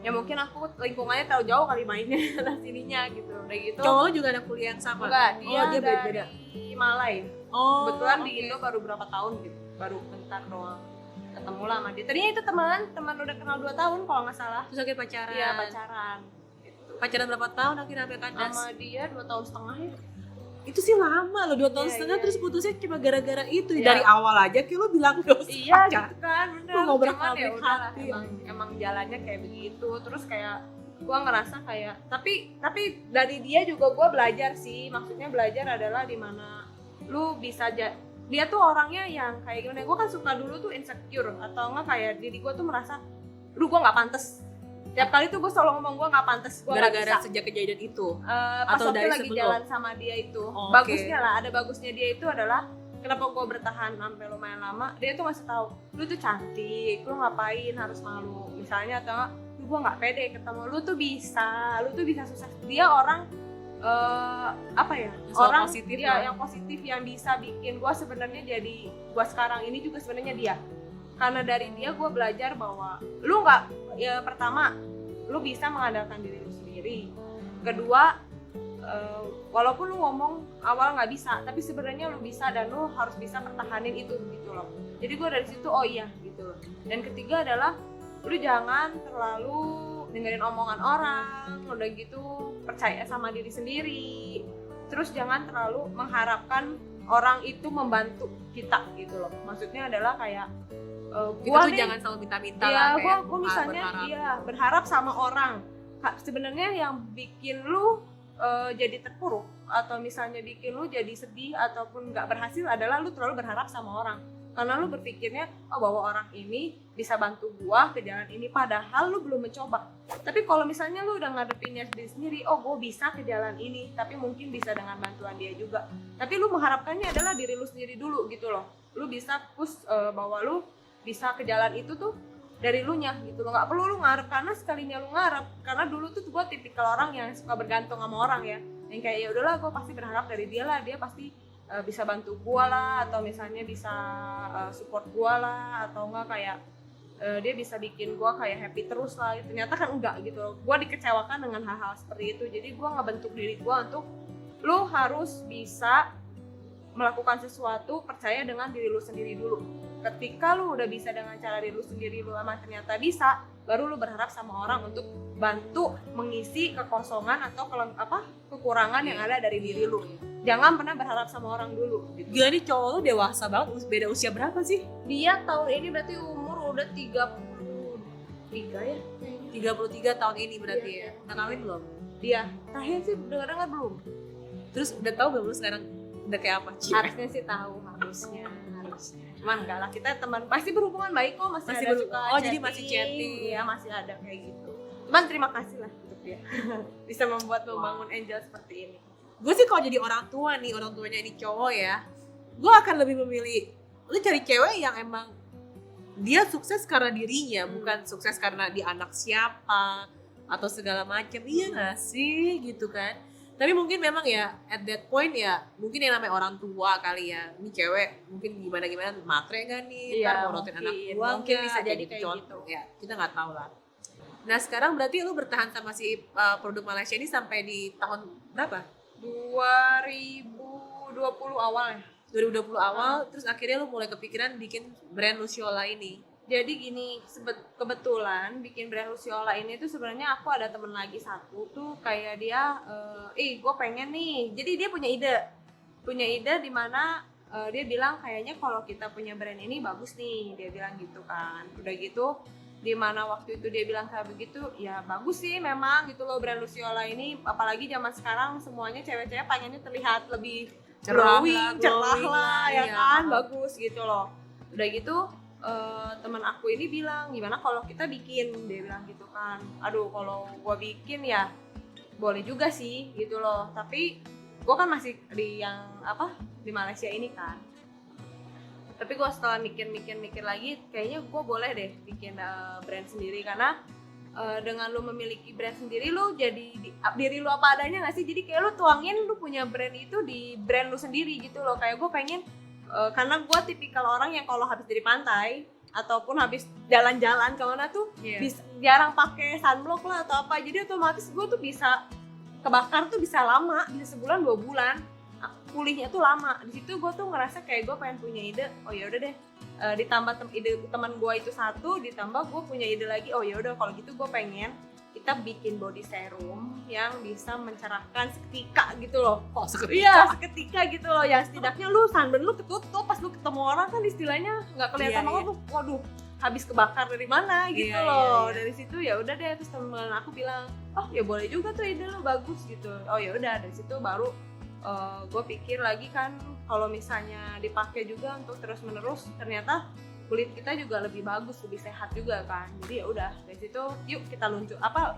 Ya mungkin aku lingkungannya terlalu jauh kali mainnya sana sininya gitu. Udah gitu. Cowok lu juga ada kuliah yang sama? Enggak, dia, dia beda. dari Malai. Oh, Kebetulan di oke. Indo baru berapa tahun gitu. Baru bentar doang. Ketemu lah sama dia. Tadinya itu teman udah kenal 2 tahun kalau nggak salah. Terus akhirnya pacaran. Iya, pacaran. Gitu. Pacaran berapa tahun akhirnya sampai kandas? Sama dia 2 tahun setengah ya. Itu sih lama loh, 2 tahun Iya, setengah iya. terus putusnya cuma gara-gara itu. Iya. Dari awal aja kayak lu bilang gak usah Iya pacaran. gitu kan, bener. Lu ngobrol Cuman ya pabrik udahlah, hati. emang jalannya kayak begitu. Terus kayak gua ngerasa kayak tapi dari dia juga gua belajar sih. Maksudnya belajar adalah di mana lu bisa dia tuh orangnya yang kayak gimana, gua kan suka dulu tuh insecure atau enggak kayak diri gua tuh merasa gua nggak pantas. Tiap kali tuh gue selalu ngomong gue nggak pantas, gue nggak Gara-gara bisa. sejak kejadian itu. Pas atau waktu dari lagi sebelum? jalan sama dia itu, Oh, bagusnya lah, ada bagusnya dia itu adalah kenapa gue bertahan sampai lumayan lama. Dia tuh ngasih tahu, lu tuh cantik, lu ngapain harus malu, misalnya, atau enggak, gue nggak pede ketemu lu tuh bisa sukses. Dia orang apa ya, Yang orang positif ya, lah. yang positif, yang bisa bikin gue sebenarnya jadi gue sekarang ini juga sebenarnya dia. Karena dari dia gue belajar bahwa lu nggak, ya pertama lu bisa mengandalkan diri lu sendiri. Kedua, walaupun lu ngomong awal nggak bisa, tapi sebenarnya lu bisa dan lu harus bisa pertahanin itu gitu loh. Jadi gue dari situ oh iya gitu loh. Dan ketiga adalah lu jangan terlalu dengerin omongan orang, udah gitu percaya sama diri sendiri. Terus jangan terlalu mengharapkan orang itu membantu kita gitu loh. Maksudnya adalah kayak Kita tuh jangan selalu minta-minta ya, lah, kayak gue misalnya berharap. iya berharap sama orang. Sebenarnya yang bikin lu jadi terpuruk atau misalnya bikin lu jadi sedih ataupun nggak berhasil adalah lu terlalu berharap sama orang. Karena lu berpikirnya oh bahwa orang ini bisa bantu gua ke jalan ini, padahal lu belum mencoba. Tapi kalau misalnya lu udah ngadepinnya sendiri, oh gua bisa ke jalan ini, tapi mungkin bisa dengan bantuan dia juga. Tapi lu mengharapkannya adalah diri lu sendiri dulu gitu loh. Lu bisa push bahwa lu bisa ke jalan itu tuh dari lu nya gitu loh, nggak perlu lu ngarep. Karena sekalinya lu ngarep, karena dulu tuh gue tipikal orang yang suka bergantung sama orang ya, yang kayak ya udahlah gue pasti berharap dari dia lah, dia pasti bisa bantu gue lah, atau misalnya bisa support gue lah, atau enggak kayak dia bisa bikin gue kayak happy terus lah. Ternyata kan enggak gitu loh, gue dikecewakan dengan hal-hal seperti itu. Jadi gue ngebentuk diri gue untuk lu harus bisa melakukan sesuatu, percaya dengan diri lu sendiri dulu. Ketika lu udah bisa dengan cara diri lu sendiri, lu emang ternyata bisa, baru lu berharap sama orang untuk bantu mengisi kekosongan atau kekurangan yang ada dari diri lu. Jangan pernah berharap sama orang dulu gitu. Gila nih cowok lu dewasa banget, beda usia berapa sih? Dia tahun ini berarti umur udah 33 ya. 33 tahun ini berarti Iya. ya. Udah kawin belum? Dia terakhir sih dengar belum. Terus udah tahu belum lu sekarang udah kayak apa? Cie? Harusnya sih tahu, harusnya. Cuman enggak lah, kita teman pasti berhubungan baik kok, masih ada suka oh, jadi masih chatting. Iya, masih ada kayak gitu. Cuman terima kasih lah untuk dia. Bisa membangun Angel seperti ini. Gue sih kalau jadi orang tua nih, orang tuanya ini cowok ya, gue akan lebih memilih lu cari cewek yang emang dia sukses karena dirinya, bukan sukses karena di anak siapa atau segala macam. Iya nggak sih gitu kan? Tapi mungkin memang ya at that point ya mungkin yang namanya orang tua kali ya. Ini cewek mungkin gimana matre gak nih? Iya, Ntar mau nurutin anak tua mungkin nggak? bisa jadi Gitu kayak contoh. gitu. Ya, kita nggak tahu lah. Nah, sekarang berarti lu bertahan sama si produk Malaysia ini sampai di tahun berapa? 2020 awal ya. 2020 awal, terus akhirnya lu mulai kepikiran bikin brand Luciola ini. Jadi gini, kebetulan bikin brand Luciola ini tuh sebenarnya aku ada temen lagi satu tuh kayak dia, gue pengen nih. Jadi dia punya ide di mana dia bilang kayaknya kalau kita punya brand ini bagus nih, dia bilang gitu kan. Udah gitu, di mana waktu itu dia bilang kayak begitu, ya bagus sih memang gitu loh brand Luciola ini. Apalagi zaman sekarang semuanya cewek-cewek pengennya terlihat lebih Cerah cerah lah ya iya. kan, bagus gitu loh. Udah gitu teman aku ini bilang gimana kalau kita bikin, dia bilang gitu kan. Aduh kalau gua bikin ya boleh juga sih gitu loh, tapi gua kan masih di di Malaysia ini kan. Tapi gua setelah mikir lagi kayaknya gua boleh deh bikin brand sendiri, karena dengan lu memiliki brand sendiri lu jadi diri lu apa adanya nggak sih, jadi kayak lu tuangin lu punya brand itu di brand lu sendiri gitu loh. Kayak gue pengen karena gue tipikal orang yang kalau habis dari pantai ataupun habis jalan-jalan kemana tuh jarang pakai sunblock lah atau apa, jadi otomatis gue tuh bisa kebakar tuh bisa lama, bisa sebulan 2 bulan, pulihnya tuh lama. Di situ gue tuh ngerasa kayak gue pengen punya ide, oh ya udah deh, ditambah ide teman gue itu satu, ditambah gue punya ide lagi, oh ya udah kalau gitu gue pengen kita bikin body serum yang bisa mencerahkan seketika gitu loh. Oh, seketika? Iya, seketika gitu loh. Yang setidaknya lu sunburn lu ketutup, pas lu ketemu orang kan istilahnya nggak kelihatan banget tuh. Waduh, habis kebakar dari mana gitu loh. Dari situ ya udah deh, terus teman aku bilang, "Oh, ya boleh juga tuh ide lu, bagus gitu." Oh ya udah, dari situ baru gue pikir lagi kan kalau misalnya dipakai juga untuk terus-menerus ternyata kulit kita juga lebih bagus, lebih sehat juga kan. Jadi ya udah dari situ yuk kita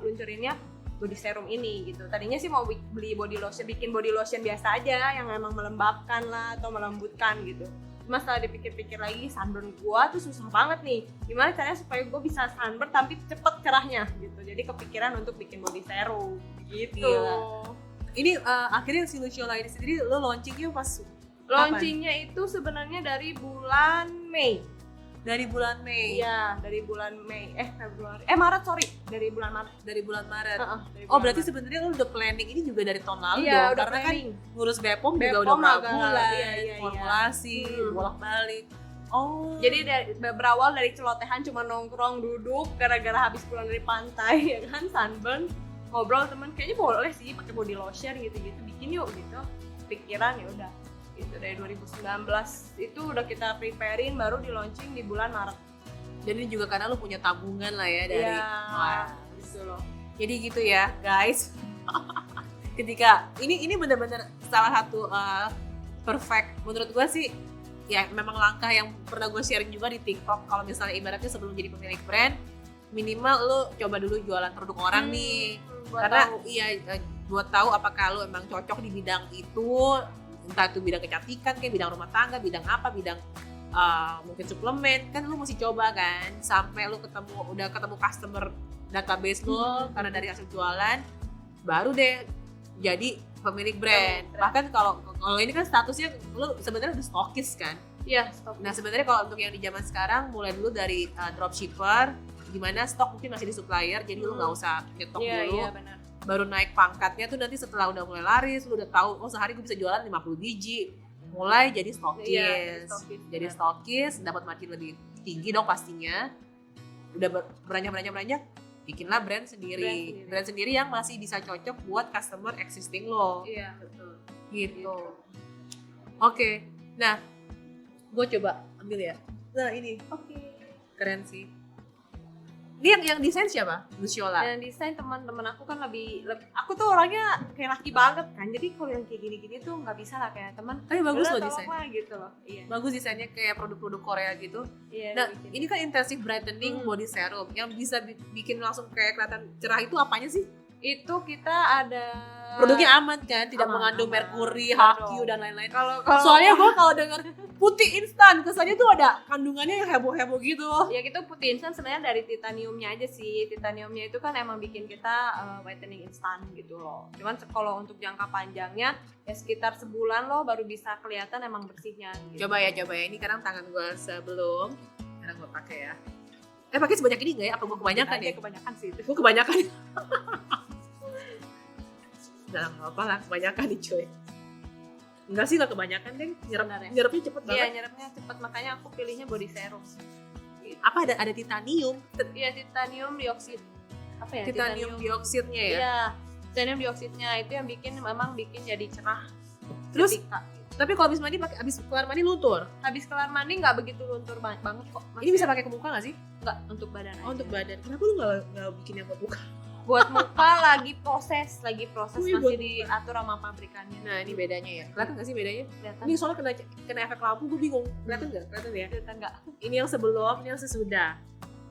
luncurinnya body serum ini gitu. Tadinya sih mau beli body lotion, bikin body lotion biasa aja yang emang melembabkan lah atau melembutkan gitu. Cuma setelah dipikir-pikir lagi, sunburn gua tuh susah banget nih. Gimana caranya supaya gua bisa sunburn tapi cepet cerahnya gitu. Jadi kepikiran untuk bikin body serum gitu. Gila. Ini akhirnya si Luciola ini sendiri lo launchingnya pas launchingnya itu sebenarnya dari bulan Mei. Dari bulan Mei. Iya, dari bulan Mei. Februari. Maret, sorry. Dari bulan Maret. Dari bulan Maret. Dari Oh, bulan berarti Maret. sebenarnya lu udah planning ini juga dari tahun lalu Iya, dong. udah Karena planning. kan ngurus Bepom juga Bepom udah berapa agak- bulan, iya. formulasi, bolak-balik. Oh. Jadi berawal dari celotehan cuma nongkrong duduk gara-gara habis pulang dari pantai ya kan, sunburn, ngobrol teman kayaknya boleh sih pakai body lotion gitu-gitu, bikin yuk gitu. Pikiran ya udah. Itu dari 2019 itu udah kita preparein, baru di launching di bulan Maret. Jadi juga karena lu punya tabungan lah ya dari Iya, gitu loh. Jadi gitu ya, guys. Ketika ini benar-benar salah satu perfect menurut gue sih. Ya memang langkah yang pernah gue sharing juga di TikTok. Kalau misalnya ibaratnya sebelum jadi pemilik brand, minimal lu coba dulu jualan produk orang nih. Karena buat tahu apakah lu emang cocok di bidang itu, entah itu bidang kecantikan kayak bidang rumah tangga, bidang apa, bidang mungkin suplemen, kan lu mesti coba kan sampai lu udah ketemu customer database lu karena dari hasil jualan, baru deh jadi pemilik brand. Bahkan kalau ini kan statusnya lu sebenarnya udah stokis kan. Iya, stok. Nah sebenarnya kalau untuk yang di zaman sekarang mulai dulu dari dropshipper, gimana stok mungkin masih di supplier, jadi lu nggak usah nyetok dulu. Iya, benar. Baru naik pangkatnya tuh nanti setelah udah mulai laris, lu udah tahu oh sehari gue bisa jualan 50 biji, mulai jadi stokis. Iya, Jadi stokis dapat margin lebih tinggi dong pastinya. Udah beranjak, bikinlah brand sendiri yang masih bisa cocok buat customer existing lo. Iya, betul. Gitu. Oke. Nah, gue coba ambil ya. Nah ini Oke. keren sih. Ini yang desain siapa? Luciola. Yang desain teman-teman aku kan lebih aku tuh orangnya kayak laki banget kan, jadi kalau yang kayak gini-gini tuh nggak bisa lah kayak teman. Tapi bagus loh tolong desain. lah, gitu loh. Iya. Bagus desainnya kayak produk-produk Korea gitu. Iya. Nah, ini kan intensive brightening body serum yang bisa bikin langsung kayak kelihatan cerah, itu apanya sih? Itu kita ada Produknya aman kan? Tidak Aman, mengandung aman. merkuri, Enggak HQ dong. dan lain-lain. Kalau Soalnya gue kalau denger putih instan, kesannya tuh ada kandungannya yang heboh-heboh gitu. Ya gitu, putih instan sebenarnya dari titaniumnya aja sih. Titaniumnya itu kan emang bikin kita whitening instan gitu loh. Cuman kalau untuk jangka panjangnya ya sekitar sebulan loh baru bisa kelihatan emang bersihnya gitu. Coba ya, ini sekarang tangan gue sebelum sekarang gue pakai ya. Pakai sebanyak ini nggak ya? Apa gue kebanyakan ya? Kebanyakan sih itu. Gue kebanyakan. Udah nggak apa-apa lah, kebanyakan nih cuy. Enggak sih, nggak kebanyakan deh. Nyerapnya cepet banget. Iya, nyerapnya cepet, makanya aku pilihnya body serum. Apa ada titanium? Iya, titanium dioksid. Apa ya? Titanium dioksidnya ya? Iya, titanium dioksidnya itu yang memang bikin jadi cerah. Terus ketika, tapi kalau habis keluar mandi luntur. habis kelar mandi nggak begitu luntur banget kok. Ini bisa pakai ke muka nggak sih? Nggak, untuk badan aja. Oh, untuk badan. Kenapa lu nggak bikin yang buat muka? Buat muka lagi proses Oh, iya, buat masih muka. diatur sama pabrikannya. Nah, ini bedanya ya. Kelihatan nggak sih bedanya? Kelihatan. Ini soalnya kena efek lampu, gue bingung. Kelihatan nggak? Kelihatan ya? Kelihatan nggak? Ini yang sebelum, ini yang sesudah.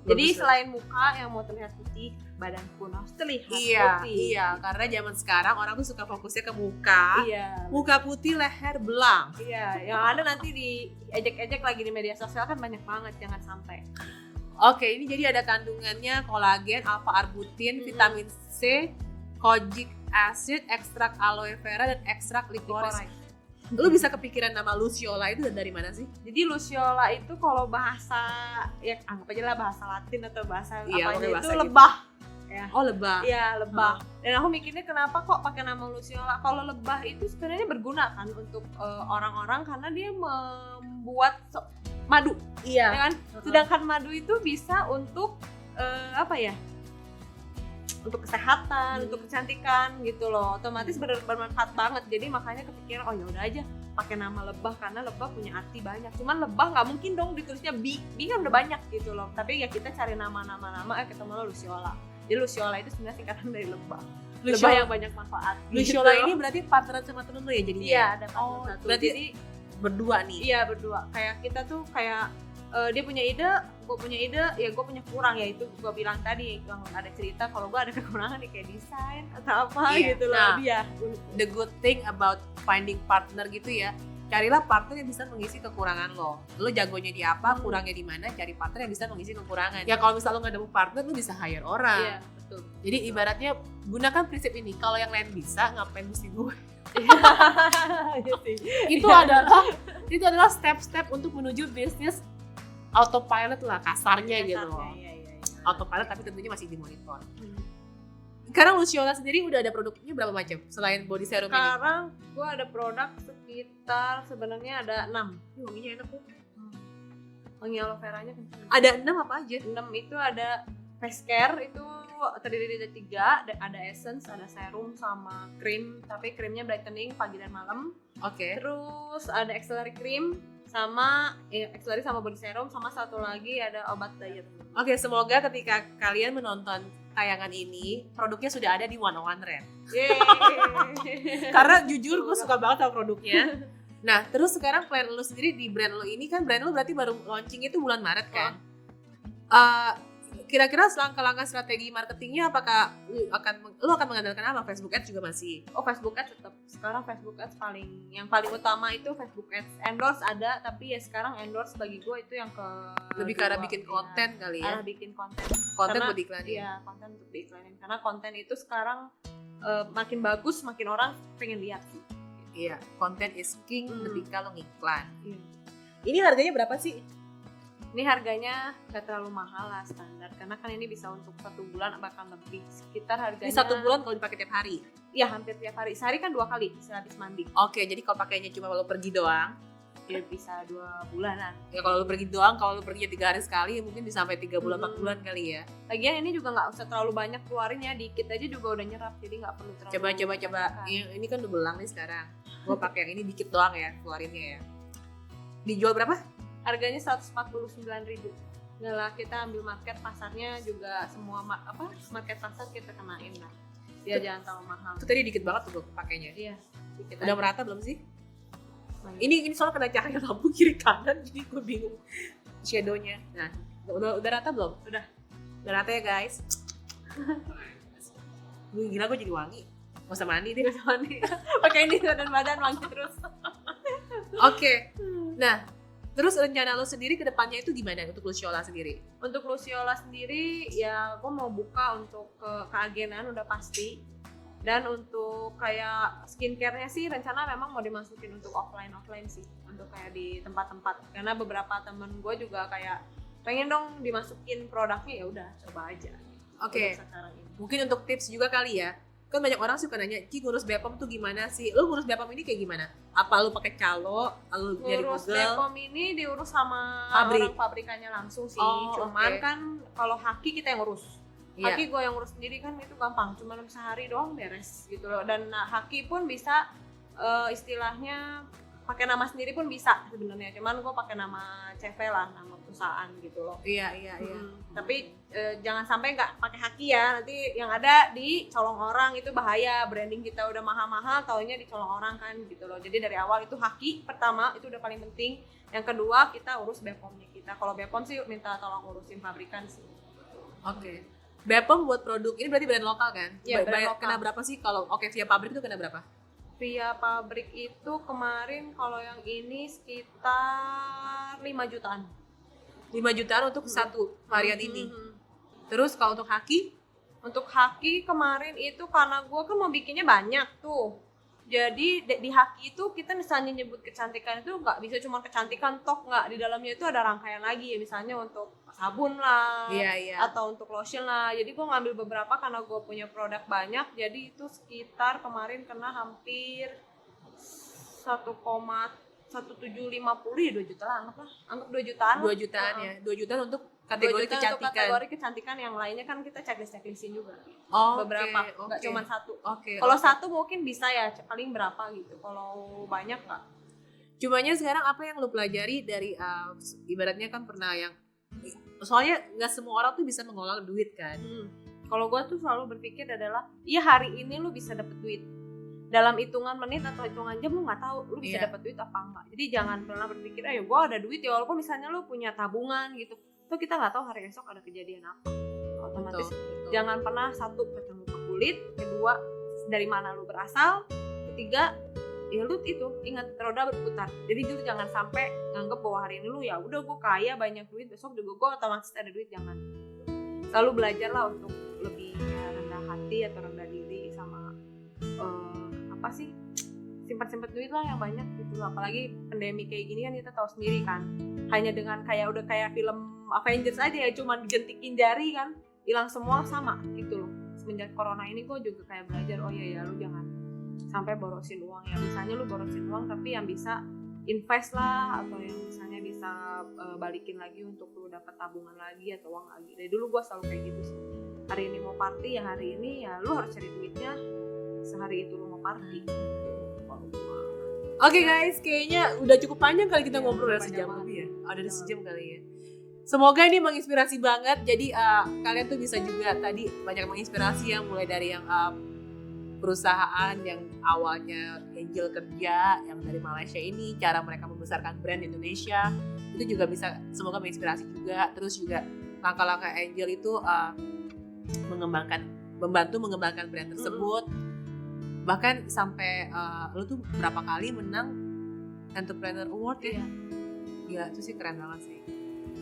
Jadi Bagus selain muka yang mau terlihat putih, badan pun harus terlihat putih. Iya, karena zaman sekarang orang tuh suka fokusnya ke muka. Iya. Muka putih, leher belang. Iya, yang ada nanti di ejek-ejek lagi di media sosial kan banyak banget, jangan sampai. Oke, ini jadi ada kandungannya kolagen, alpha arbutin, vitamin C, kojic acid, ekstrak aloe vera, dan ekstrak licorice. Lu bisa kepikiran nama Luciola itu dari mana sih? Jadi Luciola itu kalau bahasa, ya anggap aja lah bahasa Latin atau bahasa Iya, apanya pokoknya itu bahasa gitu. lebah. Ya. Oh, lebah. Iya, lebah. Dan aku mikirnya kenapa kok pakai nama Luciola? Kalau lebah itu sebenarnya berguna kan untuk orang-orang karena dia membuat madu, Iya. ya kan? Sedangkan madu itu bisa untuk apa ya? Untuk kesehatan, untuk kecantikan gitu loh. Otomatis bermanfaat banget. Jadi makanya kepikiran oh ya udah aja pakai nama lebah karena lebah punya arti banyak. Cuman lebah nggak mungkin dong ditulisnya bi kan udah banyak gitu loh. Tapi ya kita cari nama-nama ketemu lo Luciola. Jadi Luciola itu sebenarnya singkatan dari lebah. Lebah yang banyak manfaat. Luciola gitu. ini berarti partneran sama temen lu ya jadinya? Iya, ada partner Oh, satu. berarti Jadi berdua nih? iya berdua. Kayak kita tuh kayak dia punya ide, gue punya ide, ya gue punya kurang, ya itu gue bilang tadi yang ada cerita kalau gue ada kekurangan nih kayak desain atau apa Iya. gitu loh. Nah, Dia the good thing about finding partner gitu ya, carilah partner yang bisa mengisi kekurangan lo. Lo jagonya di apa, kurangnya di mana, cari partner yang bisa mengisi kekurangan. Ya kalau misalnya lo nggak nemu partner, lo bisa hire orang. iya betul. Jadi ibaratnya gunakan prinsip ini, kalau yang lain bisa, ngapain mesti gue? Iya sih. itu adalah step-step untuk menuju bisnis autopilot lah kasarnya gitu loh. Iya. Autopilot tapi tentunya masih dimonitor. Sekarang Luciola sendiri udah ada produknya berapa macam selain body serum ini? Sekarang gue ada produk sekitar sebenarnya ada 6. Ini wanginya enak tuh. Wangi aloe veranya kan. Ada 6 apa aja? 6 itu ada face care itu terdiri dari 3, ada essence, ada serum sama krim, tapi krimnya brightening pagi dan malam. Oke. Terus ada axillary cream sama axillary sama body serum, sama satu lagi ada obat diet. Oke, semoga ketika kalian menonton tayangan ini produknya sudah ada di 101 Red. Yeay. Karena jujur gue suka banget sama produknya. Nah, terus sekarang plan lu sendiri di brand lu ini kan brand lu berarti baru launching itu bulan Maret kan? Kira-kira langkah-langkah strategi marketingnya apakah lu akan mengandalkan apa? Facebook Ads juga masih? Oh, Facebook Ads tetap. Sekarang Facebook Ads yang paling utama itu Facebook Ads. Endorse ada, tapi ya sekarang endorse bagi gue itu yang Lebih ke arah bikin konten kali ya? Arah bikin konten. Konten Karena- buat diklanin? Iya, konten untuk diiklanin. Karena konten itu sekarang makin bagus, makin orang pengen lihat sih. Iya, konten is king ketika lo ngiklan. Iya. Ini harganya berapa sih? Ini harganya gak terlalu mahal lah, standar. Karena kan ini bisa untuk 1 bulan bahkan lebih. Sekitar harganya. Ini 1 bulan kalau dipakai tiap hari? Iya, hampir tiap hari. Sehari kan 2 kali habis mandi. Oke, jadi kalau pakainya cuma lo pergi doang, Ya bisa 2 bulanan. ya kalau lo pergi doang, kalau lo perginya 3 hari sekali mungkin bisa sampai 3 bulan, 4 bulan kali ya. Lagian ini juga nggak usah terlalu banyak keluarin ya, dikit aja juga udah nyerap, jadi nggak perlu terlalu. Coba. Ini kan udah belang nih sekarang. Gue pakai yang ini dikit doang ya keluarinnya ya. Dijual berapa? Harganya 149.000. Nggak lah, kita ambil market pasarnya juga semua market pasar kita kenain lah. Ya jangan terlalu mahal. Itu tadi dikit banget tuh gue pakainya. Iya. Dikit Udah aja. merata belum sih? Lumayan. Ini soalnya kena cahaya lampu kiri kanan jadi gue bingung shadownya. Nah, udah rata belum? Udah. Udah rata ya guys. Gue gila gue jadi wangi. Gak usah mandi deh. Pakai ini dan badan wangi terus. Oke. Nah, Terus rencana lo sendiri ke depannya itu gimana untuk Luciola sendiri? Untuk Luciola sendiri ya gue mau buka untuk keagenan udah pasti. Dan untuk kayak skincare-nya sih rencana memang mau dimasukin untuk offline sih, untuk kayak di tempat-tempat. Karena beberapa temen gue juga kayak pengen dong dimasukin produknya, ya udah coba aja. Oke. Mungkin untuk tips juga kali ya. Kan banyak orang suka nanya, Ci ngurus BPOM tuh gimana sih? Lu ngurus BPOM ini kayak gimana? Apa lu pakai calo? Lu dari Ngurus Google? BPOM ini diurus sama Pabrik. orang pabrikannya langsung sih. Oh, Cuman oke. kan kalau Haki kita yang ngurus. Iya. Haki gue yang ngurus sendiri kan itu gampang, cuma sehari doang beres gitu loh. Dan Haki pun bisa istilahnya pakai nama sendiri pun bisa sebenarnya. Cuman gue pakai nama CV lah, nama perusahaan gitu loh. Iya. Tapi jangan sampai nggak pakai Haki ya, nanti yang ada dicolong orang itu bahaya. Branding kita udah mahal-mahal, taunya dicolong orang kan gitu loh. Jadi dari awal itu Haki pertama itu udah paling penting. Yang kedua kita urus BPOM-nya kita. Kalau BPOM sih minta tolong urusin pabrikan sih. Oke. BPOM buat produk ini berarti brand lokal kan? Iya, brand Bayar lokal. kena berapa sih kalau via pabrik itu kena berapa? Via pabrik itu kemarin kalau yang ini sekitar 5 jutaan. 5 jutaan untuk satu varian ini. Terus kalau untuk Haki? Untuk Haki kemarin itu karena gue kan mau bikinnya banyak tuh. Jadi di Haki itu kita misalnya nyebut kecantikan itu nggak bisa cuma kecantikan tok, nggak, di dalamnya itu ada rangkaian lagi ya, misalnya untuk sabun lah, Iya. atau untuk lotion lah. Jadi gue ngambil beberapa karena gue punya produk banyak, jadi itu sekitar kemarin kena hampir 1,1750 ya 2 juta lah, anggap 2 jutaan. 2 jutaan ya. 2 jutaan untuk kategori 2 juta kecantikan. untuk kategori kecantikan, yang lainnya kan kita checklistin juga. Oh, Beberapa, oke, nggak cuma satu. Oke. Kalau satu mungkin bisa ya, paling berapa gitu. Kalau banyak nggak. Cumanya sekarang apa yang lu pelajari dari ibaratnya kan pernah yang soalnya nggak semua orang tuh bisa mengolah duit kan. Kalau gue tuh selalu berpikir adalah, iya hari ini lu bisa dapet duit. Dalam hitungan menit atau hitungan jam lu nggak tahu lu bisa dapet duit apa enggak. Jadi jangan pernah berpikir, ayo gue ada duit ya, walaupun misalnya lu punya tabungan gitu. Tuh kita nggak tahu hari esok ada kejadian apa. Otomatis Betul. jangan pernah, satu, ketemu ke kulit, kedua, dari mana lu berasal, ketiga, ya lu itu ingat roda berputar. Jadi lu jangan sampai nganggep bahwa hari ini lu ya udah gue kaya banyak duit, besok juga gue otomatis ada duit. Jangan. Selalu belajar lah untuk lebih rendah hati atau rendah diri sama apa sih, simpan duit lah yang banyak gitu. Apalagi pandemi kayak gini kan kita tahu sendiri kan, hanya dengan kayak udah kayak film Avengers aja ya, cuma dijentikin jari kan hilang semua sama gitu loh. Semenjak corona ini gue juga kayak belajar, oh iya ya lu jangan sampai borosin uang ya. Misalnya lu borosin uang tapi yang bisa invest lah, atau yang misalnya bisa balikin lagi untuk lu dapat tabungan lagi atau uang lagi. Dari dulu gue selalu kayak gitu sih. Hari ini mau party ya hari ini ya lu harus cari duitnya sehari itu lu mau party. Oke guys, kayaknya udah cukup panjang kali kita Ya, ngobrol, udah panjang sejam banget. lebih ya. Ada Panjang sejam kali ya. Semoga ini menginspirasi banget. Jadi kalian tuh bisa juga tadi banyak menginspirasi ya, mulai dari yang perusahaan yang awalnya Angel kerja yang dari Malaysia ini, cara mereka membesarkan brand Indonesia itu juga bisa, semoga menginspirasi juga. Terus juga langkah-langkah Angel itu membantu mengembangkan brand tersebut. Bahkan sampai lu tuh berapa kali menang Entrepreneur Award ya. Gila, itu sih keren banget sih.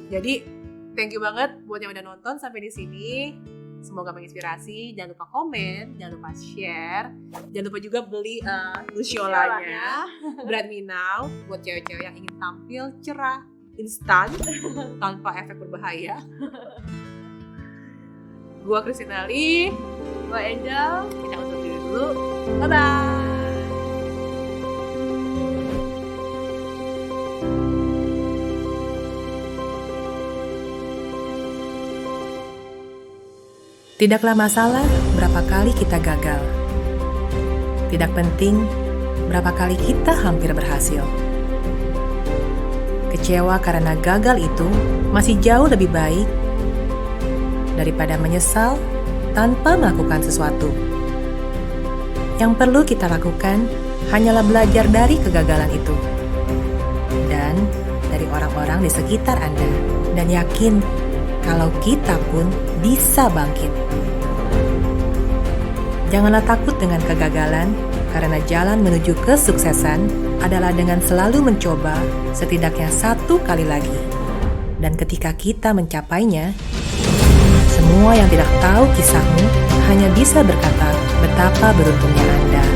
Jadi thank you banget buat yang udah nonton sampai di sini. Semoga menginspirasi. Jangan lupa komen, jangan lupa share, jangan lupa juga beli Luciolanya Brand Me Now buat cewek-cewek yang ingin tampil cerah, instan, tanpa efek berbahaya. Gua Christina Lee, Gue Angel. kita undur diri dulu. Bye bye. Tidaklah masalah berapa kali kita gagal. Tidak penting berapa kali kita hampir berhasil. Kecewa karena gagal itu masih jauh lebih baik daripada menyesal tanpa melakukan sesuatu. Yang perlu kita lakukan hanyalah belajar dari kegagalan itu dan dari orang-orang di sekitar Anda, dan yakin kalau kita pun bisa bangkit. Janganlah takut dengan kegagalan, Karena jalan menuju kesuksesan adalah dengan selalu mencoba setidaknya 1 kali lagi. Dan ketika kita mencapainya, semua yang tidak tahu kisahmu hanya bisa berkata betapa beruntungnya Anda.